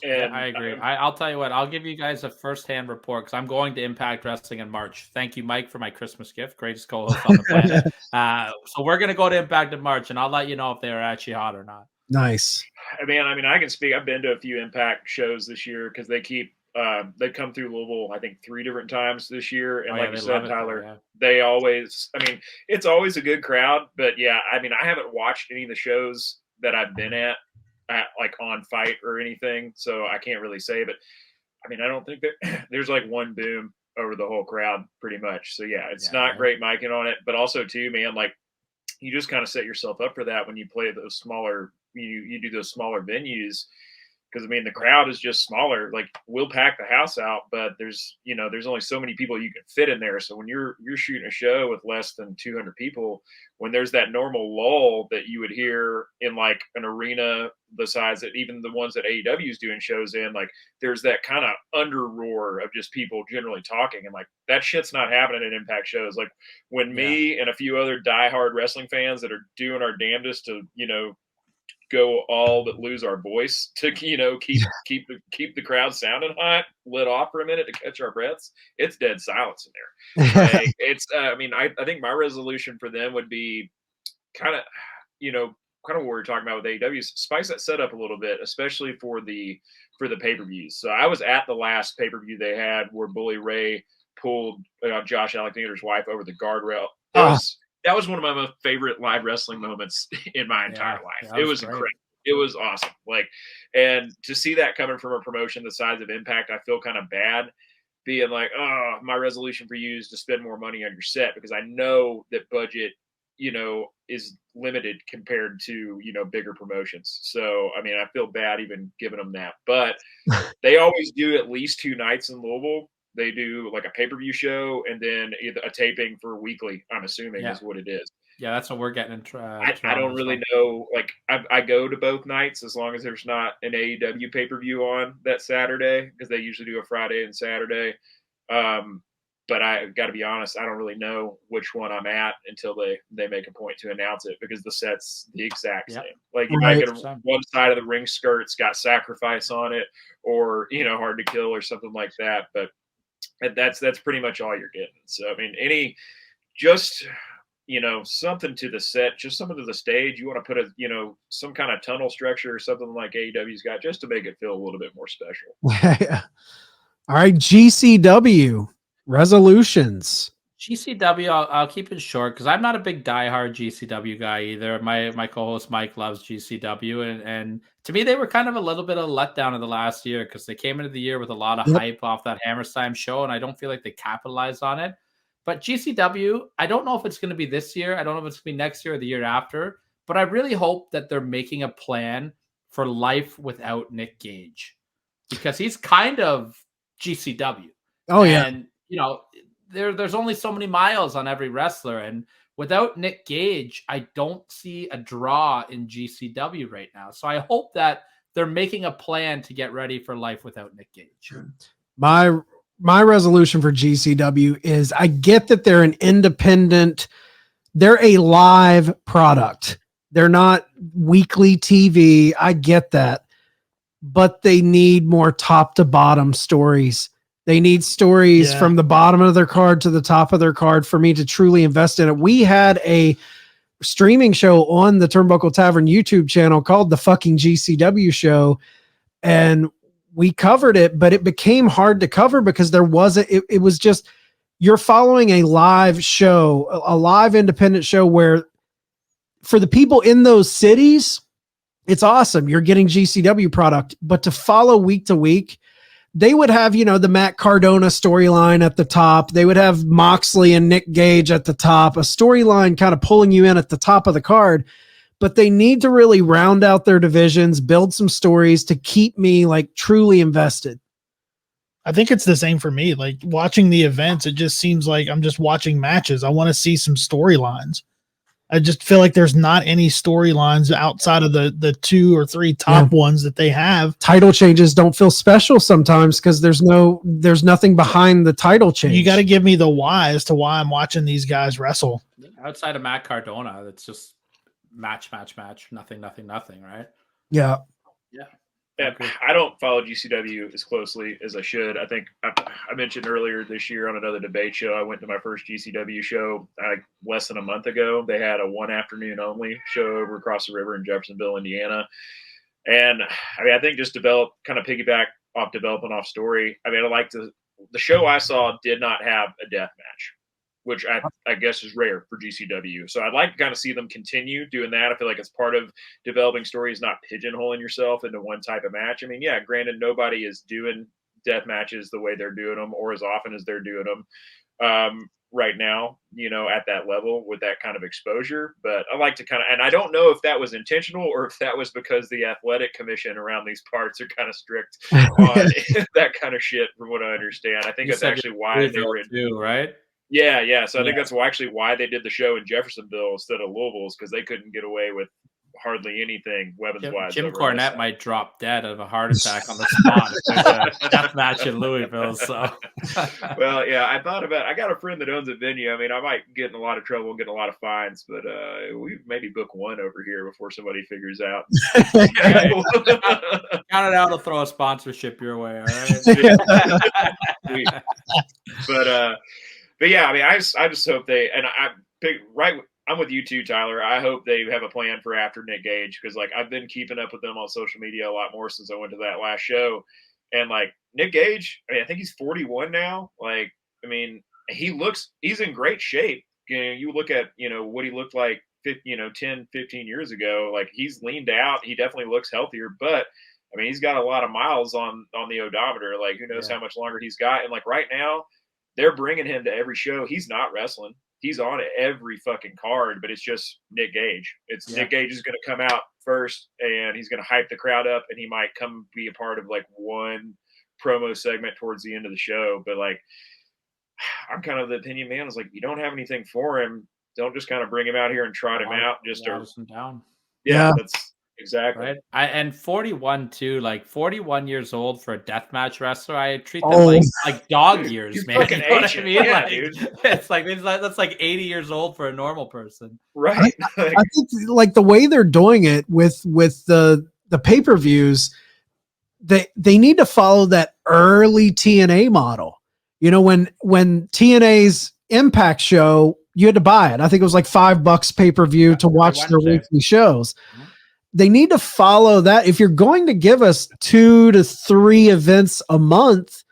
And I agree. I'll tell you what, I'll give you guys a firsthand report because I'm going to Impact Wrestling in March. Thank you, Mike, for my Christmas gift. Greatest co-host on the planet. So we're going to go to Impact in March, and I'll let you know if they're actually hot or not. Nice. I mean, I can speak. I've been to a few Impact shows this year because they keep they've come through Louisville, I think 3 different times this year. And like you said, Tyler, they always, I mean, it's always a good crowd, but yeah, I mean, I haven't watched any of the shows that I've been at like on Fight or anything. So I can't really say, but I mean, I don't think that there's like one boom over the whole crowd pretty much. So yeah, it's not great miking on it, but also too, man, like you just kind of set yourself up for that when you play those smaller, you do those smaller venues. Because, I mean, the crowd is just smaller. Like, we'll pack the house out, but there's only so many people you can fit in there. So when you're shooting a show with less than 200 people, when there's that normal lull that you would hear in, like, an arena the size that even the ones that AEW is doing shows in, like, there's that kind of under roar of just people generally talking. And, like, that shit's not happening at Impact shows. Like, when me and a few other diehard wrestling fans that are doing our damnedest to, go all but lose our voice to keep the crowd sounding hot, lit off for a minute to catch our breaths, it's dead silence in there. Like, it's I mean, I think my resolution for them would be kind of what we were talking about with AEW, spice that setup a little bit, especially for the pay-per-views. So I was at the last pay-per-view they had where Bully Ray pulled Josh Alexander's wife over the guardrail. That was one of my most favorite live wrestling moments in my entire life. It was incredible. It was awesome. Like, and to see that coming from a promotion the size of Impact, I feel kind of bad being like, oh, my resolution for you is to spend more money on your set, because I know that budget, is limited compared to, bigger promotions. So, I mean, I feel bad even giving them that, but they always do at least 2 nights in Louisville. They do like a pay-per-view show and then either a taping for weekly, I'm assuming is what it is. Yeah, that's what we're getting in. I don't really know. Like, I go to both nights as long as there's not an AEW pay-per-view on that Saturday, because they usually do a Friday and Saturday. But I got to be honest, I don't really know which one I'm at until they make a point to announce it, because the set's the exact same. Like, you might get one side of the ring skirt's got Sacrifice on it, or Hard to Kill or something like that. But that's pretty much all you're getting. So, I mean, something to the set, just something to the stage. You want to put some kind of tunnel structure or something like AEW's got, just to make it feel a little bit more special. All right, GCW resolutions. GCW, I'll keep it short because I'm not a big diehard GCW guy either. My co-host Mike loves GCW, and to me they were kind of a little bit of a letdown in the last year, because they came into the year with a lot of hype off that Hammerstein show, and I don't feel like they capitalized on it. But GCW, I don't know if it's going to be this year. I don't know if it's going to be next year or the year after, but I really hope that they're making a plan for life without Nick Gage, because he's kind of GCW. Oh, yeah. And, there's only so many miles on every wrestler, and without Nick Gage, I don't see a draw in GCW right now. So I hope that they're making a plan to get ready for life without Nick Gage. My resolution for GCW is, I get that they're an independent, they're a live product. They're not weekly TV. I get that, but they need more top to bottom stories. They need stories from the bottom of their card to the top of their card for me to truly invest in it. We had a streaming show on the Turnbuckle Tavern YouTube channel called the fucking GCW show, and we covered it, but it became hard to cover because there wasn't, it was just, you're following a live show, a live independent show where for the people in those cities, it's awesome. You're getting GCW product, but to follow week to week, they would have, the Matt Cardona storyline at the top. They would have Moxley and Nick Gage at the top, a storyline kind of pulling you in at the top of the card. But they need to really round out their divisions, build some stories to keep me like truly invested. I think it's the same for me. Like, watching the events, it just seems like I'm just watching matches. I want to see some storylines. I just feel like there's not any storylines outside of the 2 or 3 top ones that they have. Title changes don't feel special sometimes because there's nothing behind the title change. You got to give me the why as to why I'm watching these guys wrestle. Outside of Matt Cardona, it's just match, nothing, right? Yeah. Yeah, I don't follow GCW as closely as I should. I think I mentioned earlier this year on another debate show, I went to my first GCW show less than a month ago. They had a one afternoon only show over across the river in Jeffersonville, Indiana. And I mean, I think just piggyback off developing off story. I mean, the show I saw did not have a death match, which I guess is rare for GCW. So I'd like to kind of see them continue doing that. I feel like it's part of developing stories, not pigeonholing yourself into one type of match. I mean, yeah, granted, nobody is doing death matches the way they're doing them or as often as they're doing them right now, at that level with that kind of exposure. But I like to and I don't know if that was intentional or if that was because the athletic commission around these parts are kind of strict on that kind of shit from what I understand. I think that's actually why they were in right? Yeah. So I think that's why they did the show in Jeffersonville instead of Louisville, because they couldn't get away with hardly anything weapons-wise. Jim Cornette might drop dead of a heart attack on the spot if there's a death match in Louisville. So, well, yeah, I got a friend that owns a venue. I mean, I might get in a lot of trouble and get a lot of fines, but we maybe book one over here before somebody figures out. Count it out to throw a sponsorship your way, all right? But yeah, I mean, I just hope I'm with you too, Tyler. I hope they have a plan for after Nick Gage, because I've been keeping up with them on social media a lot more since I went to that last show. And Nick Gage, I think he's 41 now. I mean, he's in great shape. You look at, what he looked like 10, 15 years ago, he's leaned out. He definitely looks healthier, but I mean, he's got a lot of miles on the odometer. Who knows how much longer he's got. And right now they're bringing him to every show. He's not wrestling. He's on every fucking card, but it's just Nick Gage. Nick Gage is going to come out first, and he's going to hype the crowd up, and he might come be a part of one promo segment towards the end of the show. But I'm kind of the opinion, man, is you don't have anything for him. Don't just kind of bring him out here and trot him out. Just to him down. Yeah, that's exactly right. And 41 too, 41 years old for a deathmatch wrestler. I treat them like dog years, man. You know what I mean? Yeah, dude. It's that's 80 years old for a normal person, right? I think the way they're doing it with the pay-per-views, they need to follow that early TNA model. When TNA's Impact show, you had to buy it. I think it was $5 pay-per-view to watch their weekly shows. Mm-hmm. They need to follow that. If you're going to give us 2 to 3 events a month,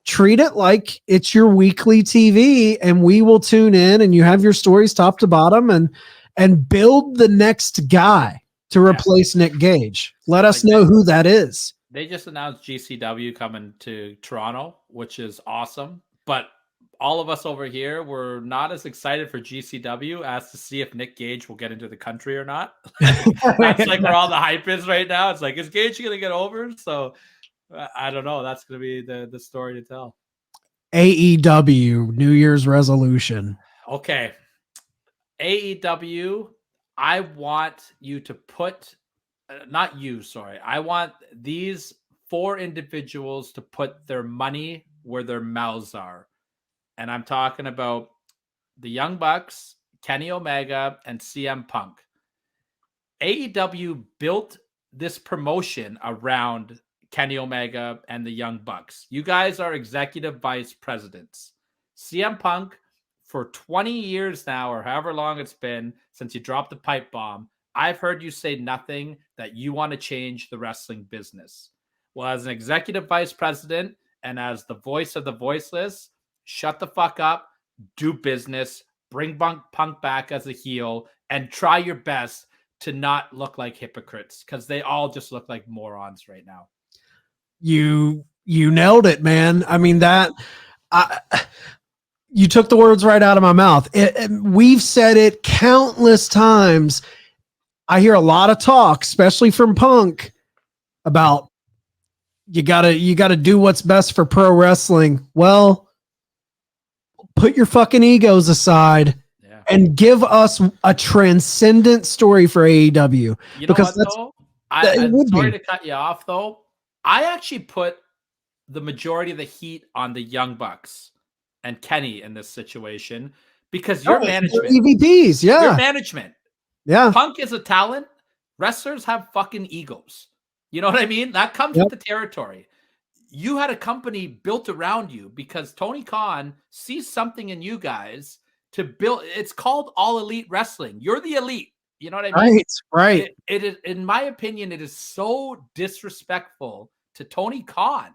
treat it like it's your weekly TV, and we will tune in, and you have your stories top to bottom, and build the next guy to replace Nick Gage. Let us know who that is. They just announced GCW coming to Toronto, which is awesome. But all of us over here were not as excited for GCW as to see if Nick Gage will get into the country or not. That's where all the hype is right now. It's is Gage going to get over? So I don't know. That's going to be the story to tell. AEW New Year's resolution. Okay. AEW, I want you to put, not you, sorry. I want these 4 individuals to put their money where their mouths are. And I'm talking about the Young Bucks, Kenny Omega, and CM Punk. AEW built this promotion around Kenny Omega and the Young Bucks. You guys are executive vice presidents. CM Punk, for 20 years now, or however long it's been since you dropped the pipe bomb, I've heard you say nothing that you want to change the wrestling business. Well, as an executive vice president and as the voice of the voiceless, shut the fuck up, do business, bring Punk back as a heel, and try your best to not look like hypocrites, because they all just look like morons right now. You nailed it, man. I mean, you took the words right out of my mouth. We've said it countless times. I hear a lot of talk, especially from Punk, about you gotta do what's best for pro wrestling. Well, put your fucking egos aside and give us a transcendent story for AEW. You know because what, though? I'm sorry to cut you off, though. I actually put the majority of the heat on the Young Bucks and Kenny in this situation because your management, EVPs, your management, yeah. Punk is a talent. Wrestlers have fucking egos. You know what I mean? That comes with the territory. You had a company built around you because Tony Khan sees something in you guys to build. It's called All Elite Wrestling. You're the elite. You know what I mean? Right. It is, in my opinion, it is so disrespectful to Tony Khan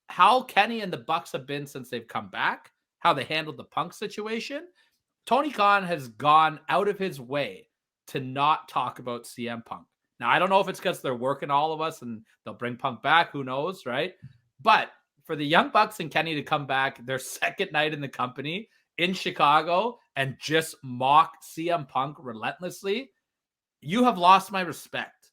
how Kenny and the Bucks have been since they've come back, how they handled the Punk situation. Tony Khan has gone out of his way to not talk about CM Punk. Now, I don't know if it's because they're working all of us and they'll bring Punk back. Who knows, right? But for the Young Bucks and Kenny to come back their second night in the company in Chicago and just mock CM Punk relentlessly, you have lost my respect.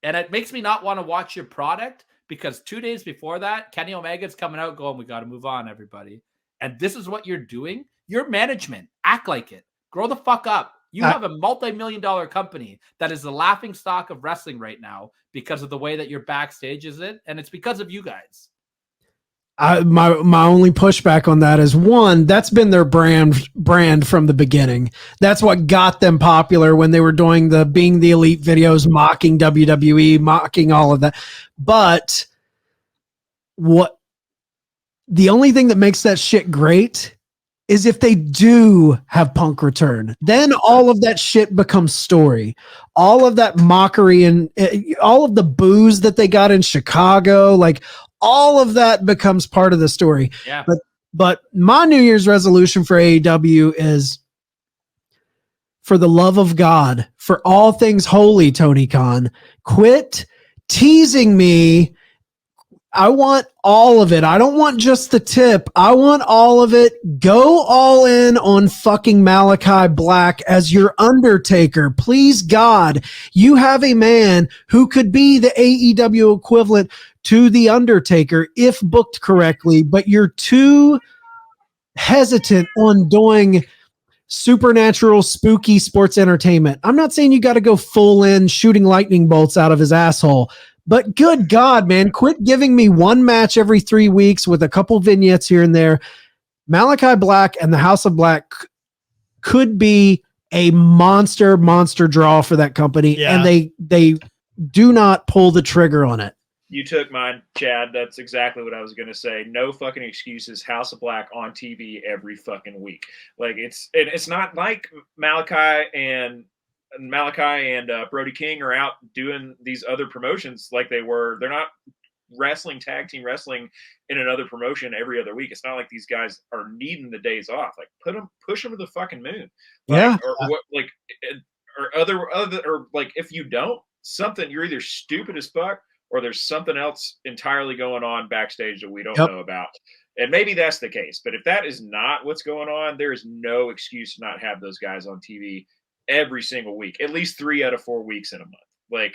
And it makes me not want to watch your product because 2 days before that, Kenny Omega's coming out going, we got to move on, everybody. And this is what you're doing. Your management, act like it. Grow the fuck up. You have a multi-million-dollar company that is the laughing stock of wrestling right now because of the way that your backstage is it, and it's because of you guys. My only pushback on that is one, that's been their brand from the beginning. That's what got them popular when they were doing the Being the Elite videos, mocking WWE, mocking all of that. But the only thing that makes that shit great is if they do have Punk return, then all of that shit becomes story. All of that mockery and all of the booze that they got in Chicago, like all of that becomes part of the story. Yeah. But my New Year's resolution for AEW is, for the love of God, for all things holy, Tony Khan, quit teasing me. I want all of it. I don't want just the tip. I want all of it. Go all in on fucking Malachi Black as your Undertaker. Please, God, you have a man who could be the AEW equivalent to the Undertaker if booked correctly, but you're too hesitant on doing supernatural, spooky sports entertainment. I'm not saying you got to go full in shooting lightning bolts out of his asshole, but good God, man, quit giving me one match every 3 weeks with a couple vignettes here and there. Malachi Black and the House of Black could be a monster draw for that company, and they do not pull the trigger on it. You took mine, Chad. That's exactly what I was going to say. No fucking excuses. House of Black on TV every fucking week. Like it's not like Malachi and Brody King are out doing these other promotions like they were. They're not wrestling, tag team wrestling in another promotion every other week. It's not like these guys are needing the days off. Like push them to the fucking moon. Like, or if you don't, you're either stupid as fuck or there's something else entirely going on backstage that we don't know about. And maybe that's the case. But if that is not what's going on, there is no excuse to not have those guys on TV every single week, at least 3 out of 4 weeks in a month. Like,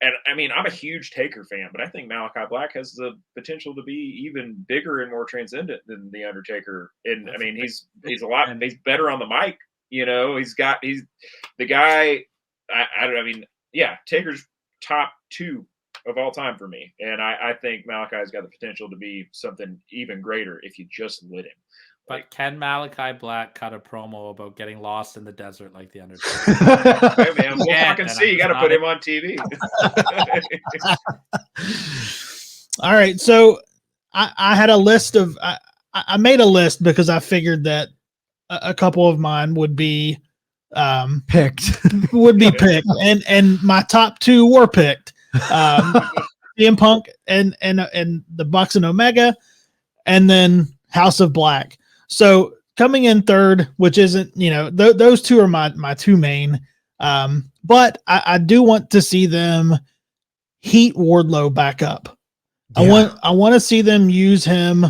and I mean, I'm a huge Taker fan, but I think Malachi Black has the potential to be even bigger and more transcendent than the Undertaker. And I mean, he's better on the mic. You know, he's the guy. Taker's top 2 of all time for me. And I think Malachi's got the potential to be something even greater if you just lit him. But can Malachi Black cut a promo about getting lost in the desert like the Undertaker? Hey man, we'll fucking see. You got to put him on TV. All right. So I had a list of, I made a list because I figured that a couple of mine would be picked. And my top 2 were picked. CM Punk and the Bucks and Omega, and then House of Black. So coming in third, which isn't, those 2 are my 2 main. But I do want to see them heat Wardlow back up. Yeah. I want to see them use him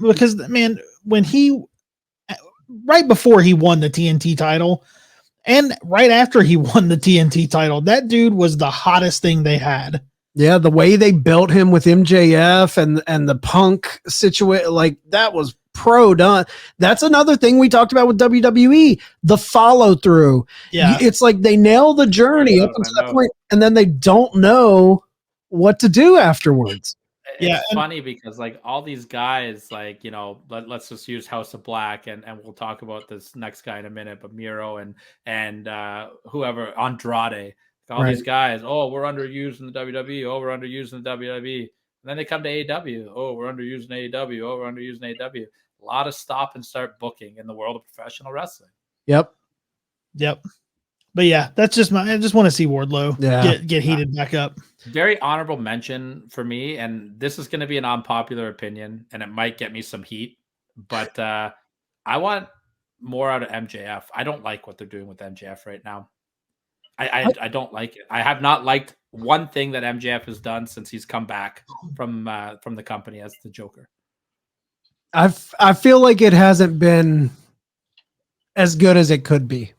because, man, when right before he won the TNT title and right after he won the TNT title, that dude was the hottest thing they had. Yeah, the way they built him with MJF and the Punk situation, like that was pro done. That's another thing we talked about with WWE, the follow through. Yeah. It's like they nail the journey up until that point, and then they don't know what to do afterwards. It's funny because like all these guys, like, you know, let's just use House of Black, and we'll talk about this next guy in a minute, but Miro and whoever, Andrade, all these guys, oh, we're underused in the WWE, oh, we're underused in the WWE. And then they come to AEW, oh, we're underused in AEW, oh, we're underused in AEW. A lot of stop and start booking in the world of professional wrestling. Yep. But yeah, that's just I just want to see Wardlow get heated back up. Very honorable mention for me, and this is going to be an unpopular opinion, and it might get me some heat, but I want more out of MJF. I don't like what they're doing with MJF right now. I don't like it. I have not liked one thing that MJF has done since he's come back from the company as the Joker. I feel like it hasn't been as good as it could be.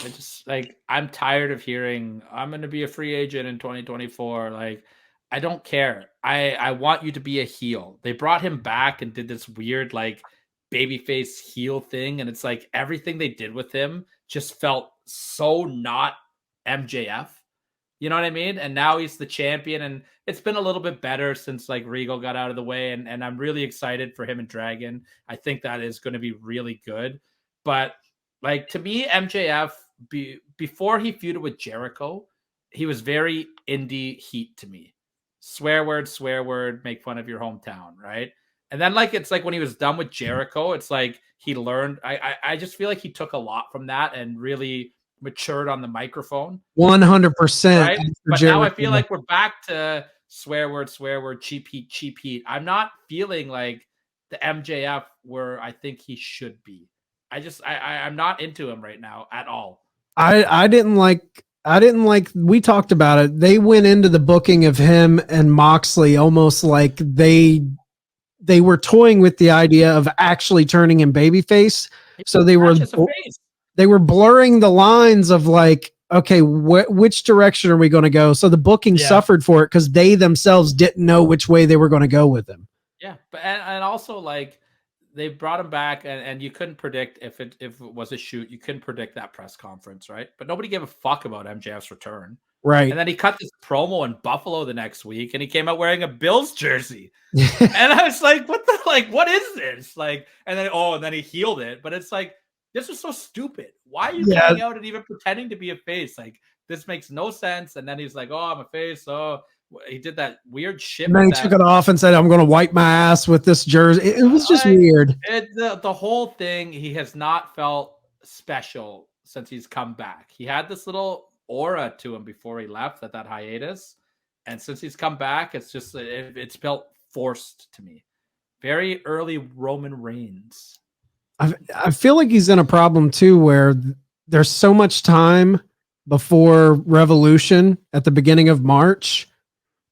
I just I'm tired of hearing I'm going to be a free agent in 2024. Like, I don't care. I want you to be a heel. They brought him back and did this weird like babyface heel thing, and it's like everything they did with him just felt so not MJF. You know what I mean? And now he's the champion, and it's been a little bit better since like Regal got out of the way, and I'm really excited for him and Dragon. I think that is going to be really good. But like, to me, MJF, before he feuded with Jericho, he was very indie heat to me. Swear word, make fun of your hometown, right? And then like it's like when he was done with Jericho, it's like he learned. I just feel like he took a lot from that and really matured on the microphone. 100%. Right? But now I feel like we're back to swear word, cheap heat. I'm not feeling like the MJF where I think he should be. I'm not into him right now at all. I didn't like, we talked about it. They went into the booking of him and Moxley almost like they were toying with the idea of actually turning him babyface. So they were blurring the lines of like, okay, which direction are we going to go? So the booking suffered for it because they themselves didn't know which way they were going to go with him. Yeah, but and also like they brought him back, and you couldn't predict if it was a shoot. You couldn't predict that press conference, right? But nobody gave a fuck about MJF's return, right? And then he cut this promo in Buffalo the next week, and he came out wearing a Bills jersey, and I was like, what is this? Like, and then he healed it, but it's like, this is so stupid. Why are you coming out and even pretending to be a face? Like, this makes no sense. And then he's like, oh, I'm a face. Oh, he did that weird shit. And then he took it off and said, I'm going to wipe my ass with this jersey. It was just weird. The whole thing, he has not felt special since he's come back. He had this little aura to him before he left at that hiatus. And since he's come back, it's just, it's felt forced to me. Very early Roman Reigns. I feel like he's in a problem too, where there's so much time before Revolution at the beginning of March.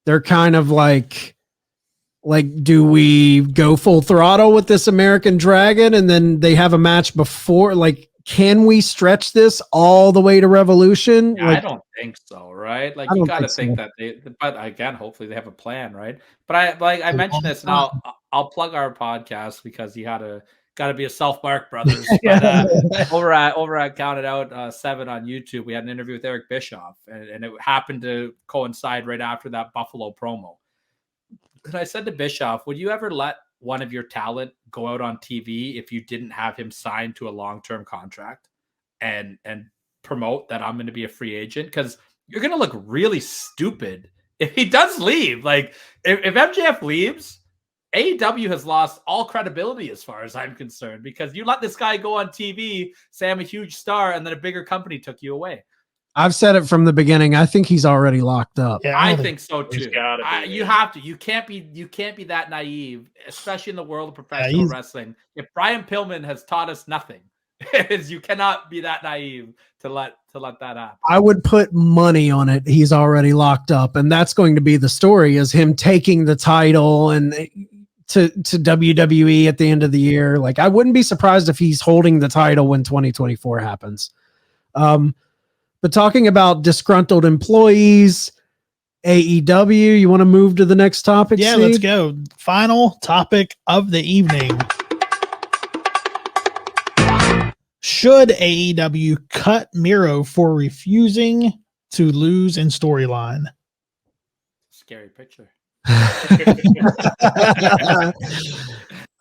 They're kind of like, do we go full throttle with this American Dragon? And then they have a match before, like, can we stretch this all the way to Revolution? Yeah, I don't think so, right? Like, you got to think that but again, hopefully they have a plan, right? But I mentioned this, and I'll plug our podcast because you got to be a South-Mark Brothers. But over at Counted Out 7 on YouTube, we had an interview with Eric Bischoff, and it happened to coincide right after that Buffalo promo. And I said to Bischoff, would you ever let one of your talent go out on TV if you didn't have him signed to a long-term contract and promote that I'm going to be a free agent? Because you're going to look really stupid if he does leave. Like, if MJF leaves, AEW has lost all credibility as far as I'm concerned, because you let this guy go on TV, say I'm a huge star, and then a bigger company took you away. I've said it from the beginning. I think he's already locked up. Yeah, I think so too. You have to. You can't be that naive, especially in the world of professional wrestling. If Brian Pillman has taught us nothing, is you cannot be that naive to let that happen. I would put money on it. He's already locked up, and that's going to be the story: is him taking the title and to WWE at the end of the year. Like, I wouldn't be surprised if he's holding the title when 2024 happens. But talking about disgruntled employees, AEW, you want to move to the next topic? Yeah, Steve? let's go. Final topic of the evening. Should AEW cut Miro for refusing to lose in storyline? Scary picture.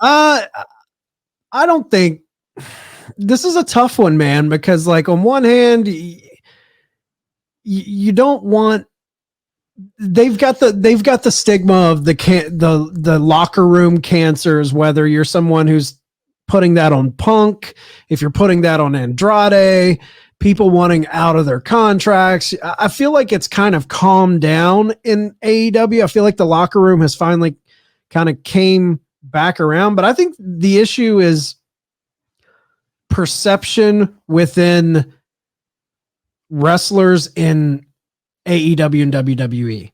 I don't think this is a tough one, man, because like on one hand, you don't want, they've got the stigma of the locker room cancers, whether you're someone who's putting that on Punk, if you're putting that on Andrade, people wanting out of their contracts. I feel like it's kind of calmed down in AEW. I feel like the locker room has finally kind of came back around, but I think the issue is perception within wrestlers in AEW and WWE.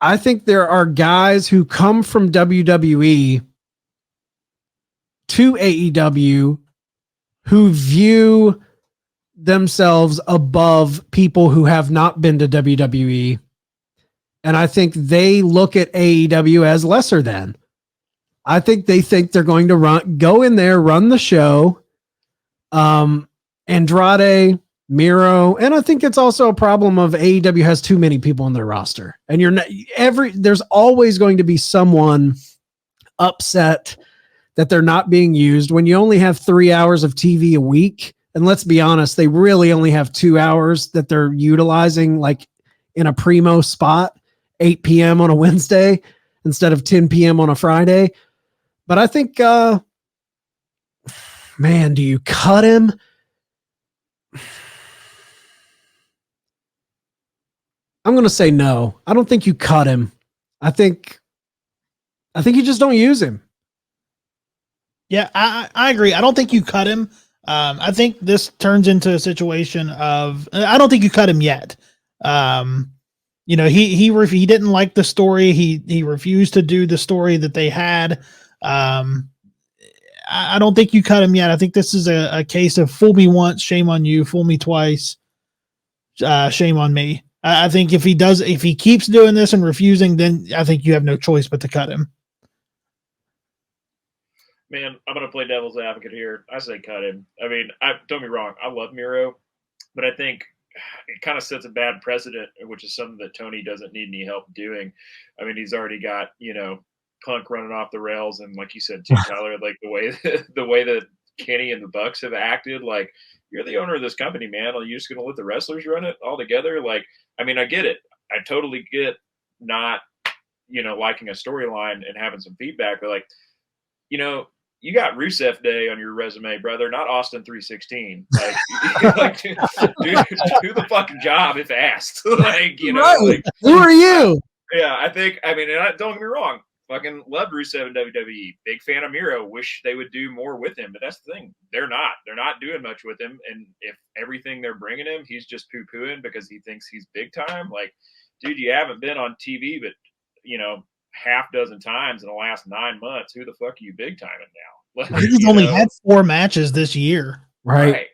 I think there are guys who come from WWE to AEW who view themselves above people who have not been to WWE. And I think they look at AEW as lesser than. I think they think they're going to go in there, run the show. Andrade, Miro, and I think it's also a problem of AEW has too many people on their roster. And there's always going to be someone upset that they're not being used when you only have 3 hours of TV a week. And let's be honest, they really only have 2 hours that they're utilizing, like in a primo spot, 8 p.m. on a Wednesday instead of 10 p.m. on a Friday. But I think, man, do you cut him? I'm going to say no. I don't think you cut him. I think you just don't use him. Yeah, I agree. I don't think you cut him. I think this turns into a situation of, I don't think you cut him yet. He didn't like the story. He refused to do the story that they had. I don't think you cut him yet. I think this is a case of fool me once, shame on you. Fool me twice, shame on me. I think if he keeps doing this and refusing, then I think you have no choice but to cut him. Man, I'm going to play devil's advocate here. I say cut him. I mean, don't get me wrong. I love Miro, but I think it kind of sets a bad precedent, which is something that Tony doesn't need any help doing. I mean, he's already got, Punk running off the rails. And like you said, too, Tyler, like the way that Kenny and the Bucks have acted, like, you're the owner of this company, man. Are you just going to let the wrestlers run it all together? Like, I mean, I get it. I totally get not, liking a storyline and having some feedback, but like, you got Rusev Day on your resume, brother, not Austin 316. Like, do the fucking job if asked. Like, right. Like, who are you? Yeah, don't get me wrong. Fucking loved Rusev in WWE. Big fan of Miro. Wish they would do more with him, but that's the thing. They're not. They're not doing much with him. And if everything they're bringing him, he's just poo-pooing because he thinks he's big time. Like, dude, you haven't been on TV, but half dozen times in the last 9 months. Who the fuck are you big timing now? Like, He's only had 4 matches this year. Right.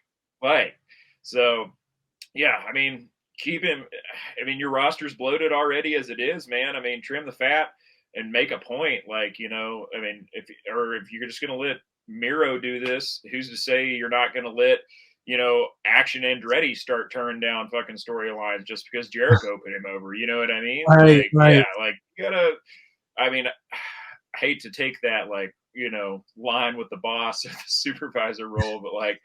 So, yeah, I mean, keep him. I mean, your roster's bloated already as it is, man. I mean, trim the fat and make a point. Like, I mean, if you're just going to let Miro do this, who's to say you're not going to let, Action Andretti start turning down fucking storylines just because Jericho put him over. You know what I mean? Right. Yeah, like, you gotta, I mean, I hate to take that, like, line with the boss or the supervisor role, but like,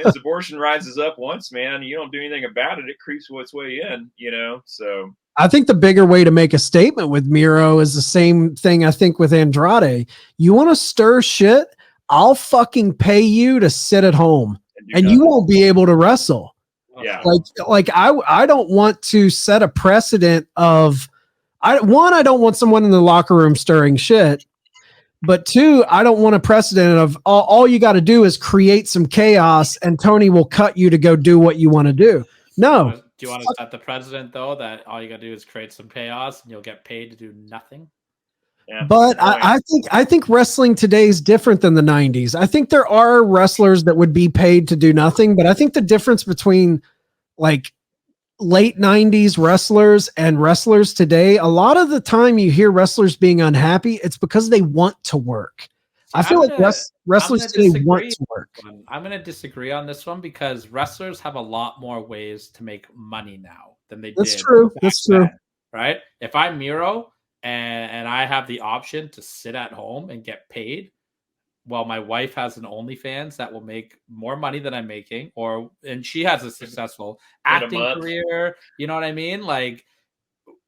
as abortion rises up once, man, you don't do anything about it, it creeps its way in, so. I think the bigger way to make a statement with Miro is the same thing I think with Andrade. You want to stir shit? I'll fucking pay you to sit at home and you won't be able to wrestle. Yeah. Like I don't want to set a precedent of, I don't want someone in the locker room stirring shit. But 2, I don't want a precedent of all you got to do is create some chaos and Tony will cut you to go do what you want to do. No. Do you want to set the precedent, though, that all you got to do is create some chaos and you'll get paid to do nothing? Yeah. But I think wrestling today is different than the 90s. I think there are wrestlers that would be paid to do nothing, but I think the difference between like late 90s wrestlers and wrestlers today, a lot of the time you hear wrestlers being unhappy, it's because they want to work. I feel like wrestlers I'm today gonna want disagree. to work. I'm going to disagree on this one because wrestlers have a lot more ways to make money now than they That's did. true. back That's true. then, right? If I'm Miro and I have the option to sit at home and get paid, while my wife has an OnlyFans that will make more money than I'm making, and she has a successful acting career. You know what I mean? Like,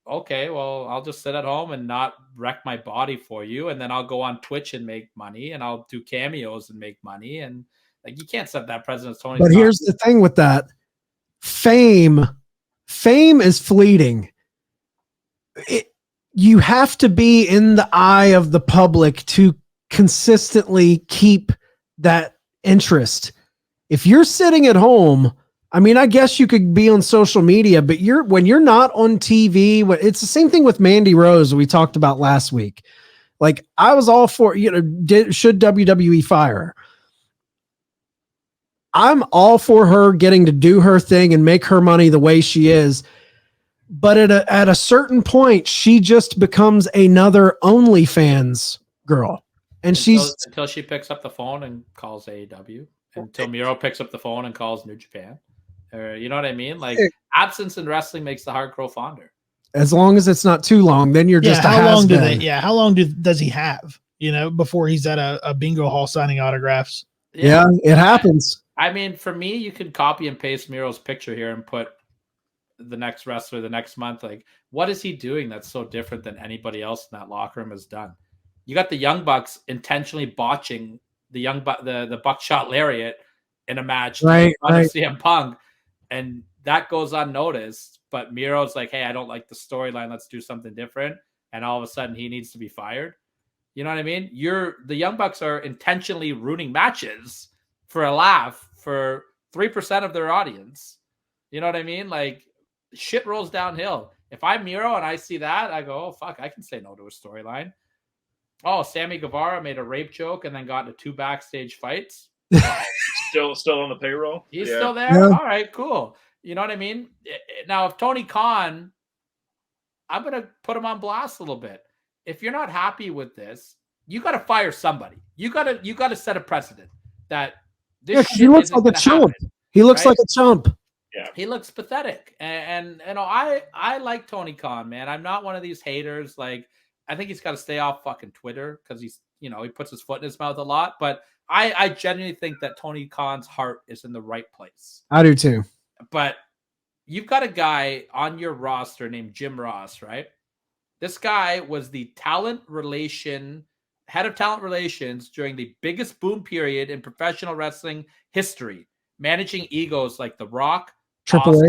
okay, well, I'll just sit at home and not wreck my body for you, and then I'll go on Twitch and make money, and I'll do cameos and make money, and like you can't set that precedent. Tony. But here's the thing with that: fame is fleeting. You have to be in the eye of the public to consistently keep that interest. If you're sitting at home, I mean, I guess you could be on social media, but when you're not on TV, it's the same thing with Mandy Rose we talked about last week. Like, I was all for, should WWE fire her? I'm all for her getting to do her thing and make her money the way she is. But at a certain point, she just becomes another OnlyFans girl. And until she picks up the phone and calls AEW, until Miro picks up the phone and calls New Japan, or you know what I mean? Like, absence in wrestling makes the heart grow fonder. As long as it's not too long, then you're just how long does he have? Before he's at a bingo hall signing autographs. Yeah, it happens. I mean, for me, you can copy and paste Miro's picture here and put the next wrestler the next month. Like, what is he doing that's so different than anybody else in that locker room has done? You got the Young Bucks intentionally botching the buckshot lariat in a match right. CM Punk, and that goes unnoticed. But Miro's like, hey, I don't like the storyline. Let's do something different. And all of a sudden, he needs to be fired. You know what I mean? The Young Bucks are intentionally ruining matches for a laugh for 3% of their audience. You know what I mean? Like, shit rolls downhill. If I'm Miro and I see that, I go, oh, fuck, I can say no to a storyline. Oh, Sammy Guevara made a rape joke and then got into 2 backstage fights. Still on the payroll? He's still there? Yeah. All right, cool. You know what I mean? Now, if Tony Khan, I'm going to put him on blast a little bit. If you're not happy with this, you got to fire somebody. You got to set a precedent that this he looks like a chump. He looks like a chump. Yeah. He looks pathetic. And I like Tony Khan, man. I'm not one of these haters. Like, I think he's got to stay off fucking Twitter because he's, he puts his foot in his mouth a lot. But I genuinely think that Tony Khan's heart is in the right place. I do too. But you've got a guy on your roster named Jim Ross, right? This guy was the head of talent relations during the biggest boom period in professional wrestling history, managing egos like The Rock, Triple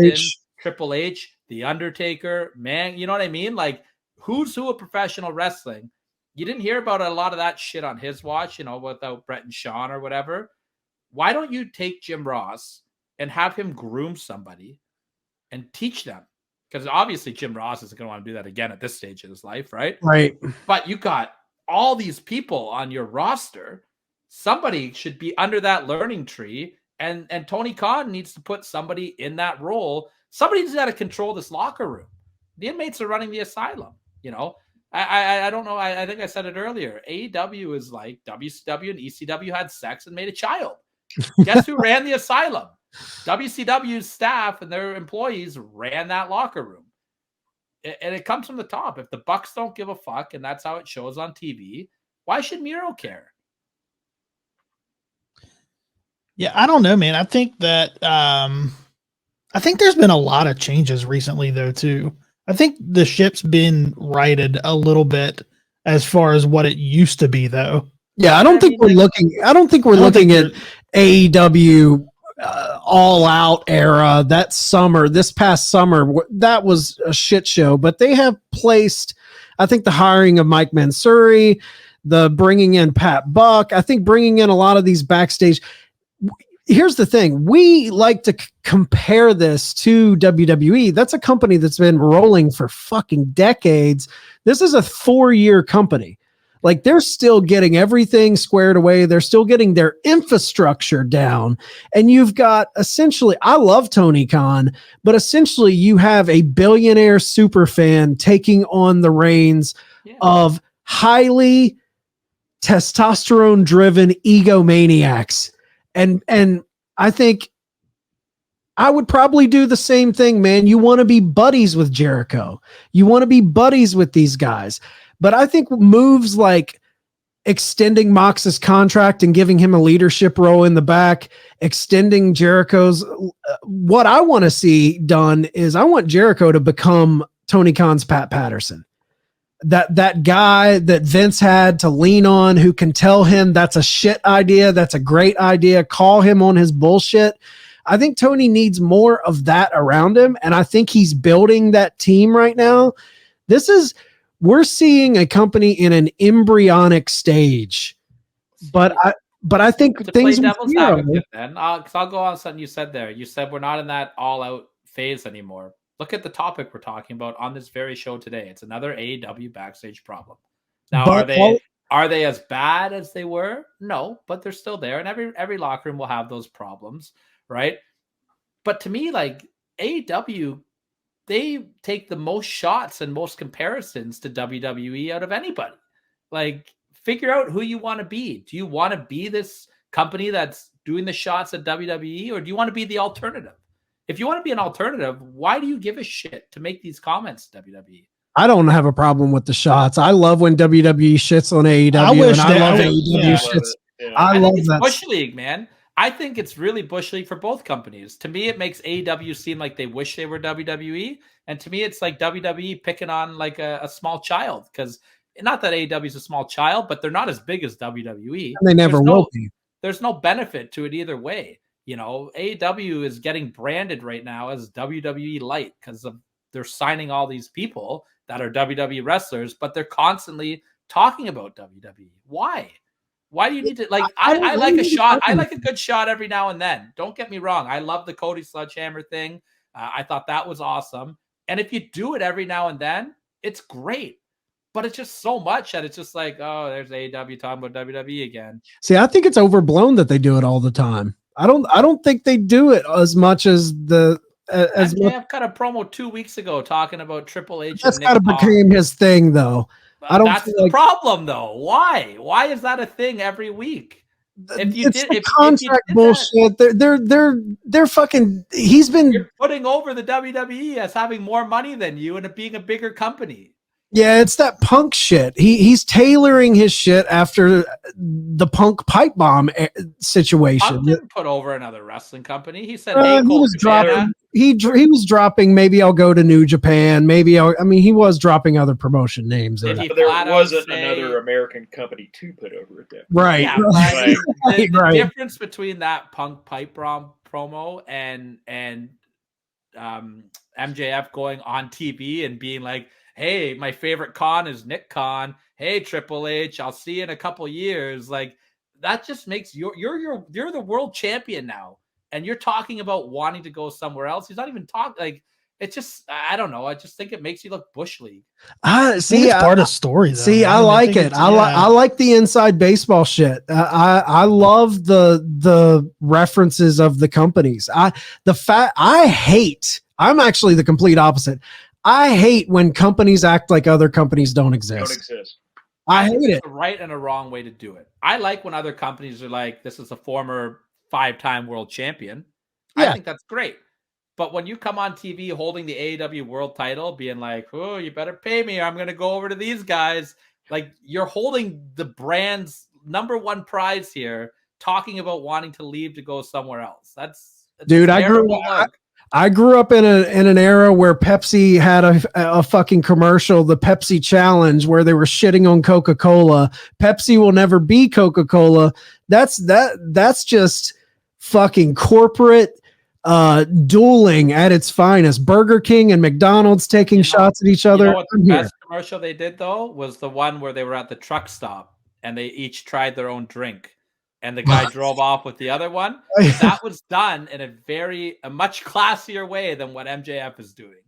H, The Undertaker, man, you know what I mean? Like, who's who of professional wrestling. You didn't hear about a lot of that shit on his watch, without Brett and Sean or whatever. Why don't you take Jim Ross and have him groom somebody and teach them? Because obviously Jim Ross isn't going to want to do that again at this stage in his life, right? Right. But you got all these people on your roster. Somebody should be under that learning tree, and Tony Khan needs to put somebody in that role. Somebody's got to control this locker room. The inmates are running the asylum. I don't know. I think I said it earlier. AEW is like WCW and ECW had sex and made a child. Guess who ran the asylum? WCW's staff and their employees ran that locker room. And it comes from the top. If the Bucks don't give a fuck and that's how it shows on TV, why should Miro care? Yeah, I don't know, man. I think that I think there's been a lot of changes recently, though, too. I think the ship's been righted a little bit as far as what it used to be, though. Yeah, I don't think we're looking at AEW all out era. This past summer, that was a shit show. But they have placed, I think, the hiring of Mike Mansouri, the bringing in Pat Buck. I think bringing in a lot of these backstage. Here's the thing. We like to compare this to WWE. That's a company that's been rolling for fucking decades. This is a 4-year company. Like, they're still getting everything squared away. They're still getting their infrastructure down. And you've got essentially, I love Tony Khan, but essentially you have a billionaire super fan taking on the reins of highly testosterone driven egomaniacs. And I think I would probably do the same thing, man. You want to be buddies with Jericho. You want to be buddies with these guys. But I think moves like extending Mox's contract and giving him a leadership role in the back, extending Jericho's, what I want to see done is I want Jericho to become Tony Khan's Pat Patterson. That guy that Vince had to lean on, who can tell him that's a shit idea, that's a great idea, call him on his bullshit. I think Tony needs more of that around him, and I think he's building that team right now. We're seeing a company in an embryonic stage, but I think to things play devil's advocate, then because I'll go on something you said there. You said we're not in that all-out phase anymore. Look at the topic we're talking about on this very show today. It's another AEW backstage problem. Now, are they as bad as they were? No, but they're still there, and every locker room will have those problems, right? But to me, like AEW, they take the most shots and most comparisons to WWE out of anybody. Like, figure out who you want to be. Do you want to be this company that's doing the shots at WWE, or do you want to be the alternative? If you want to be an alternative, why do you give a shit to make these comments to WWE? I don't have a problem with the shots. I love when WWE shits on AEW. I wish and I love that- AEW yeah. shits. Yeah. I love it's that. Bush League, man. I think it's really Bush League for both companies. To me, it makes AEW seem like they wish they were WWE. And to me, it's like WWE picking on like a small child. Because not that AEW is a small child, but they're not as big as WWE. And they never will be. There's no benefit to it either way. You know, AEW is getting branded right now as WWE Light because they're signing all these people that are WWE wrestlers, but they're constantly talking about WWE. Why? Why do you need to like? I like a shot. I like a good shot every now and then. Don't get me wrong. I love the Cody Sledgehammer thing. I thought that was awesome. And if you do it every now and then, it's great. But it's just so much that it's just like, oh, there's AEW talking about WWE again. See, I think it's overblown that they do it all the time. I don't think they do it as much as MJF cut a promo 2 weeks ago talking about Triple H. That's kind of became his thing, though. That's the problem, though. Why? Why is that a thing every week? If contract bullshit, they're fucking. You're putting over the WWE as having more money than you and it being a bigger company. Yeah, it's that Punk shit. He's tailoring his shit after the Punk pipe bomb situation. Punk didn't put over another wrestling company. He said, "Hey, he was dropping. He was dropping. Maybe I'll go to New Japan. He was dropping other promotion names. There wasn't another American company to put over it. Right. Yeah, right. The difference between that Punk pipe bomb promo and MJF going on TV and being like, hey, my favorite Khan is Nick Khan. Hey, Triple H, I'll see you in a couple years. Like, that just makes you're the world champion now, and you're talking about wanting to go somewhere else. He's not even talking. Like, it's just, I don't know. I just think it makes you look Bush League. See, it's part of the story. Though. See, I like it. I like the inside baseball shit. I love the references of the companies. I'm actually the complete opposite. I hate when companies act like other companies don't exist. I hate it. A right and a wrong way to do it. I like when other companies are like, this is a former 5-time world champion. Yeah. I think that's great. But when you come on TV holding the AEW world title, being like, oh, you better pay me, or I'm going to go over to these guys. Like, you're holding the brand's number one prize here, talking about wanting to leave to go somewhere else. That's dude, I grew up in an era where Pepsi had a fucking commercial, the Pepsi Challenge, where they were shitting on Coca-Cola. Pepsi will never be Coca-Cola. That's just fucking corporate dueling at its finest. Burger King and McDonald's taking shots at each other. You know what the best commercial they did, though, was the one where they were at the truck stop and they each tried their own drink. And the guy drove off with the other one. That was done in a much classier way than what MJF is doing.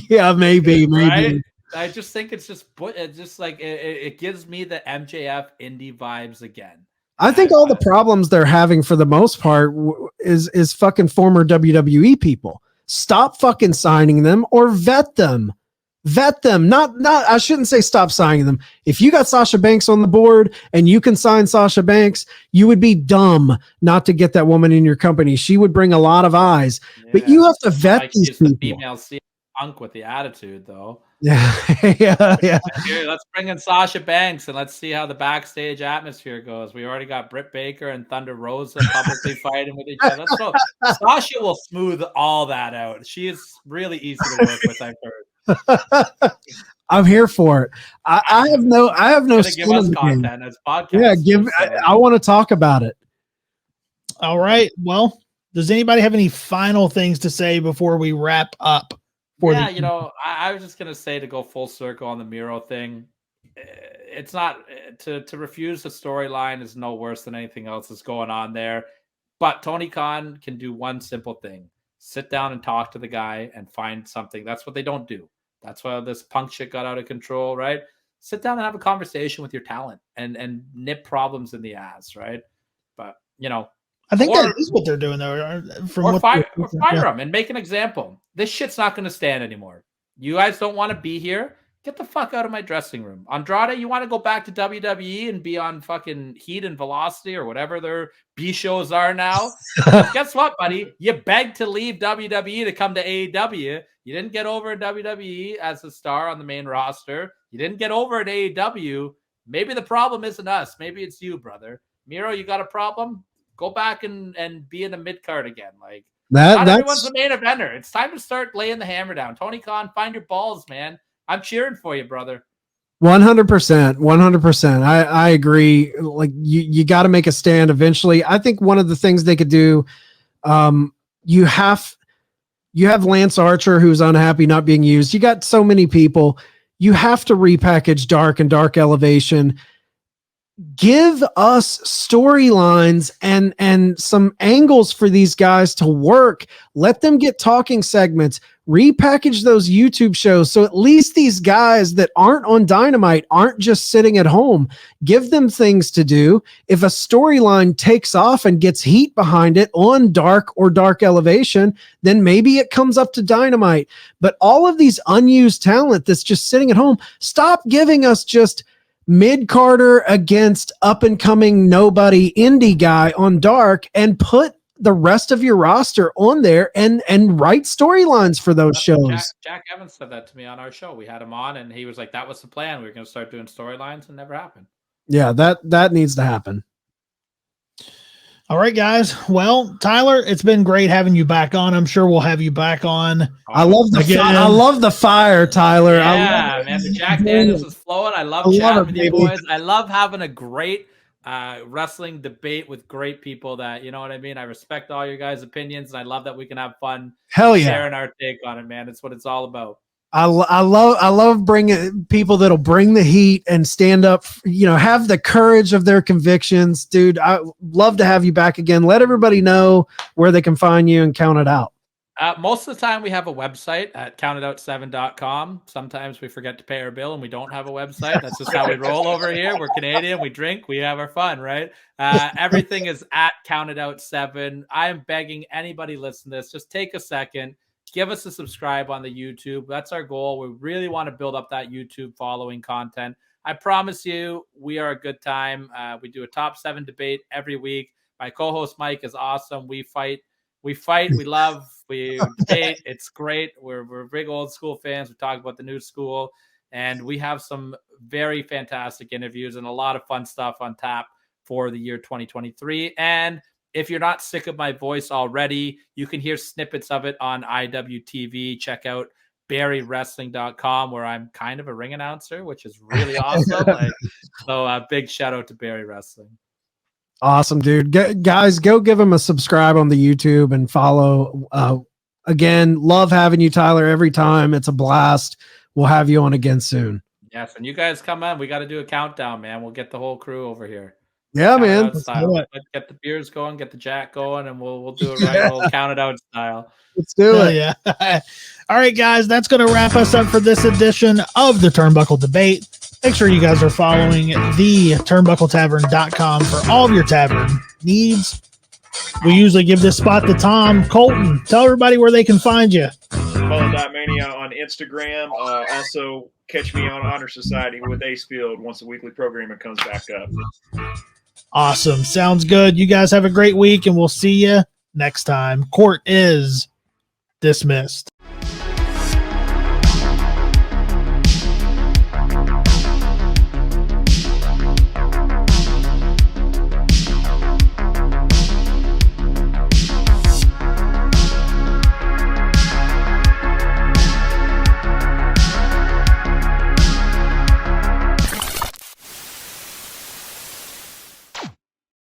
Yeah, maybe. Right? I just think it's just like it gives me the MJF indie vibes again. I think all the problems they're having for the most part is fucking former WWE people. Stop fucking signing them or vet them. Vet them. Not I shouldn't say stop signing them. If you got Sasha Banks on the board and you can sign Sasha Banks, you would be dumb not to get that woman in your company. She would bring a lot of eyes. Yeah. But you have to vet these people. The female punk with the attitude, though. Yeah. yeah. Here, let's bring in Sasha Banks and let's see how the backstage atmosphere goes. We already got Britt Baker and Thunder Rosa publicly fighting with each other. So Sasha will smooth all that out. She is really easy to work with, I've heard. I'm here for it. I have no give us content as podcast. Yeah, I want to talk about it. All right. Well, does anybody have any final things to say before we wrap up? I was just gonna say, to go full circle on the Miro thing. It's not to refuse the storyline is no worse than anything else that's going on there. But Tony Khan can do one simple thing: sit down and talk to the guy and find something. That's what they don't do. That's why this punk shit got out of control, right? Sit down and have a conversation with your talent and nip problems in the ass, right? But I think that is what they're doing, though. Fire them and make an example. This shit's not going to stand anymore. You guys don't want to be here? Get the fuck out of my dressing room. Andrade, you want to go back to WWE and be on fucking Heat and Velocity or whatever their B shows are now? Guess what, buddy? You begged to leave WWE to come to AEW. You didn't get over at WWE as a star on the main roster. You didn't get over at AEW. Maybe the problem isn't us. Maybe it's you, brother. Miro, you got a problem? Go back and be in the mid-card again. Like, not everyone's the main eventer. It's time to start laying the hammer down. Tony Khan, find your balls, man. I'm cheering for you, brother. 100%. I agree. Like, you got to make a stand eventually. I think one of the things they could do, you have Lance Archer, who's unhappy not being used. You got so many people. You have to repackage Dark and Dark Elevation. Give us storylines and some angles for these guys to work. Let them get talking segments. Repackage those YouTube shows so at least these guys that aren't on Dynamite aren't just sitting at home. Give them things to do. If a storyline takes off and gets heat behind it on Dark or Dark Elevation, then maybe it comes up to Dynamite. But all of these unused talent that's just sitting at home, stop giving us just mid-carder against up-and-coming nobody indie guy on Dark and put the rest of your roster on there and write storylines for those shows. Jack Evans said that to me on our show. We had him on and he was like, that was the plan. We were going to start doing storylines, and never happened. Yeah, that needs to happen. All right, guys. Well, Tyler, it's been great having you back on. I'm sure we'll have you back on. I love the fire, Tyler. Yeah, man. The Jack Daniels is flowing. I love chatting with you boys. I love having a great wrestling debate with great people that, you know what I mean? I respect all your guys' opinions, and I love that we can have fun sharing our take on it, man. It's what it's all about. I love bringing people that'll bring the heat and stand up, have the courage of their convictions. Dude, I love to have you back again. Let everybody know where they can find you and count it out. Most of the time we have a website at countedout7.com. Sometimes we forget to pay our bill and we don't have a website. That's just how we roll over here. We're Canadian. We drink. We have our fun, right? Everything is at countedout7. I am begging anybody listening to this, just take a second. Give us a subscribe on the YouTube. That's our goal. We really want to build up that YouTube following content. I promise you, we are a good time. We do a top 7 debate every week. My co-host Mike is awesome. We fight, we love, we debate. It's great. We're big old school fans. We talk about the new school, and we have some very fantastic interviews and a lot of fun stuff on tap for the year 2023. And if you're not sick of my voice already, you can hear snippets of it on IWTV. Check out BarryWrestling.com, where I'm kind of a ring announcer, which is really awesome. So big shout out to Barry Wrestling. Awesome, dude. Guys, go give him a subscribe on the YouTube and follow. Again, love having you, Tyler, every time. It's a blast. We'll have you on again soon. Yes, and you guys come on. We got to do a countdown, man. We'll get the whole crew over here. Yeah, man. Let's do it. Let's get the beers going, get the Jack going, and we'll do it right. We'll count it out style. Let's do it. Yeah. All right, guys, that's going to wrap us up for this edition of the Turnbuckle Debate. Make sure you guys are following the turnbuckletavern.com for all of your tavern needs. We usually give this spot to Tom. Colton, tell everybody where they can find you. Mania on Instagram. Also, catch me on Honor Society with Ace Field once the weekly programming comes back up. Awesome. Sounds good. You guys have a great week, and we'll see you next time. Court is dismissed.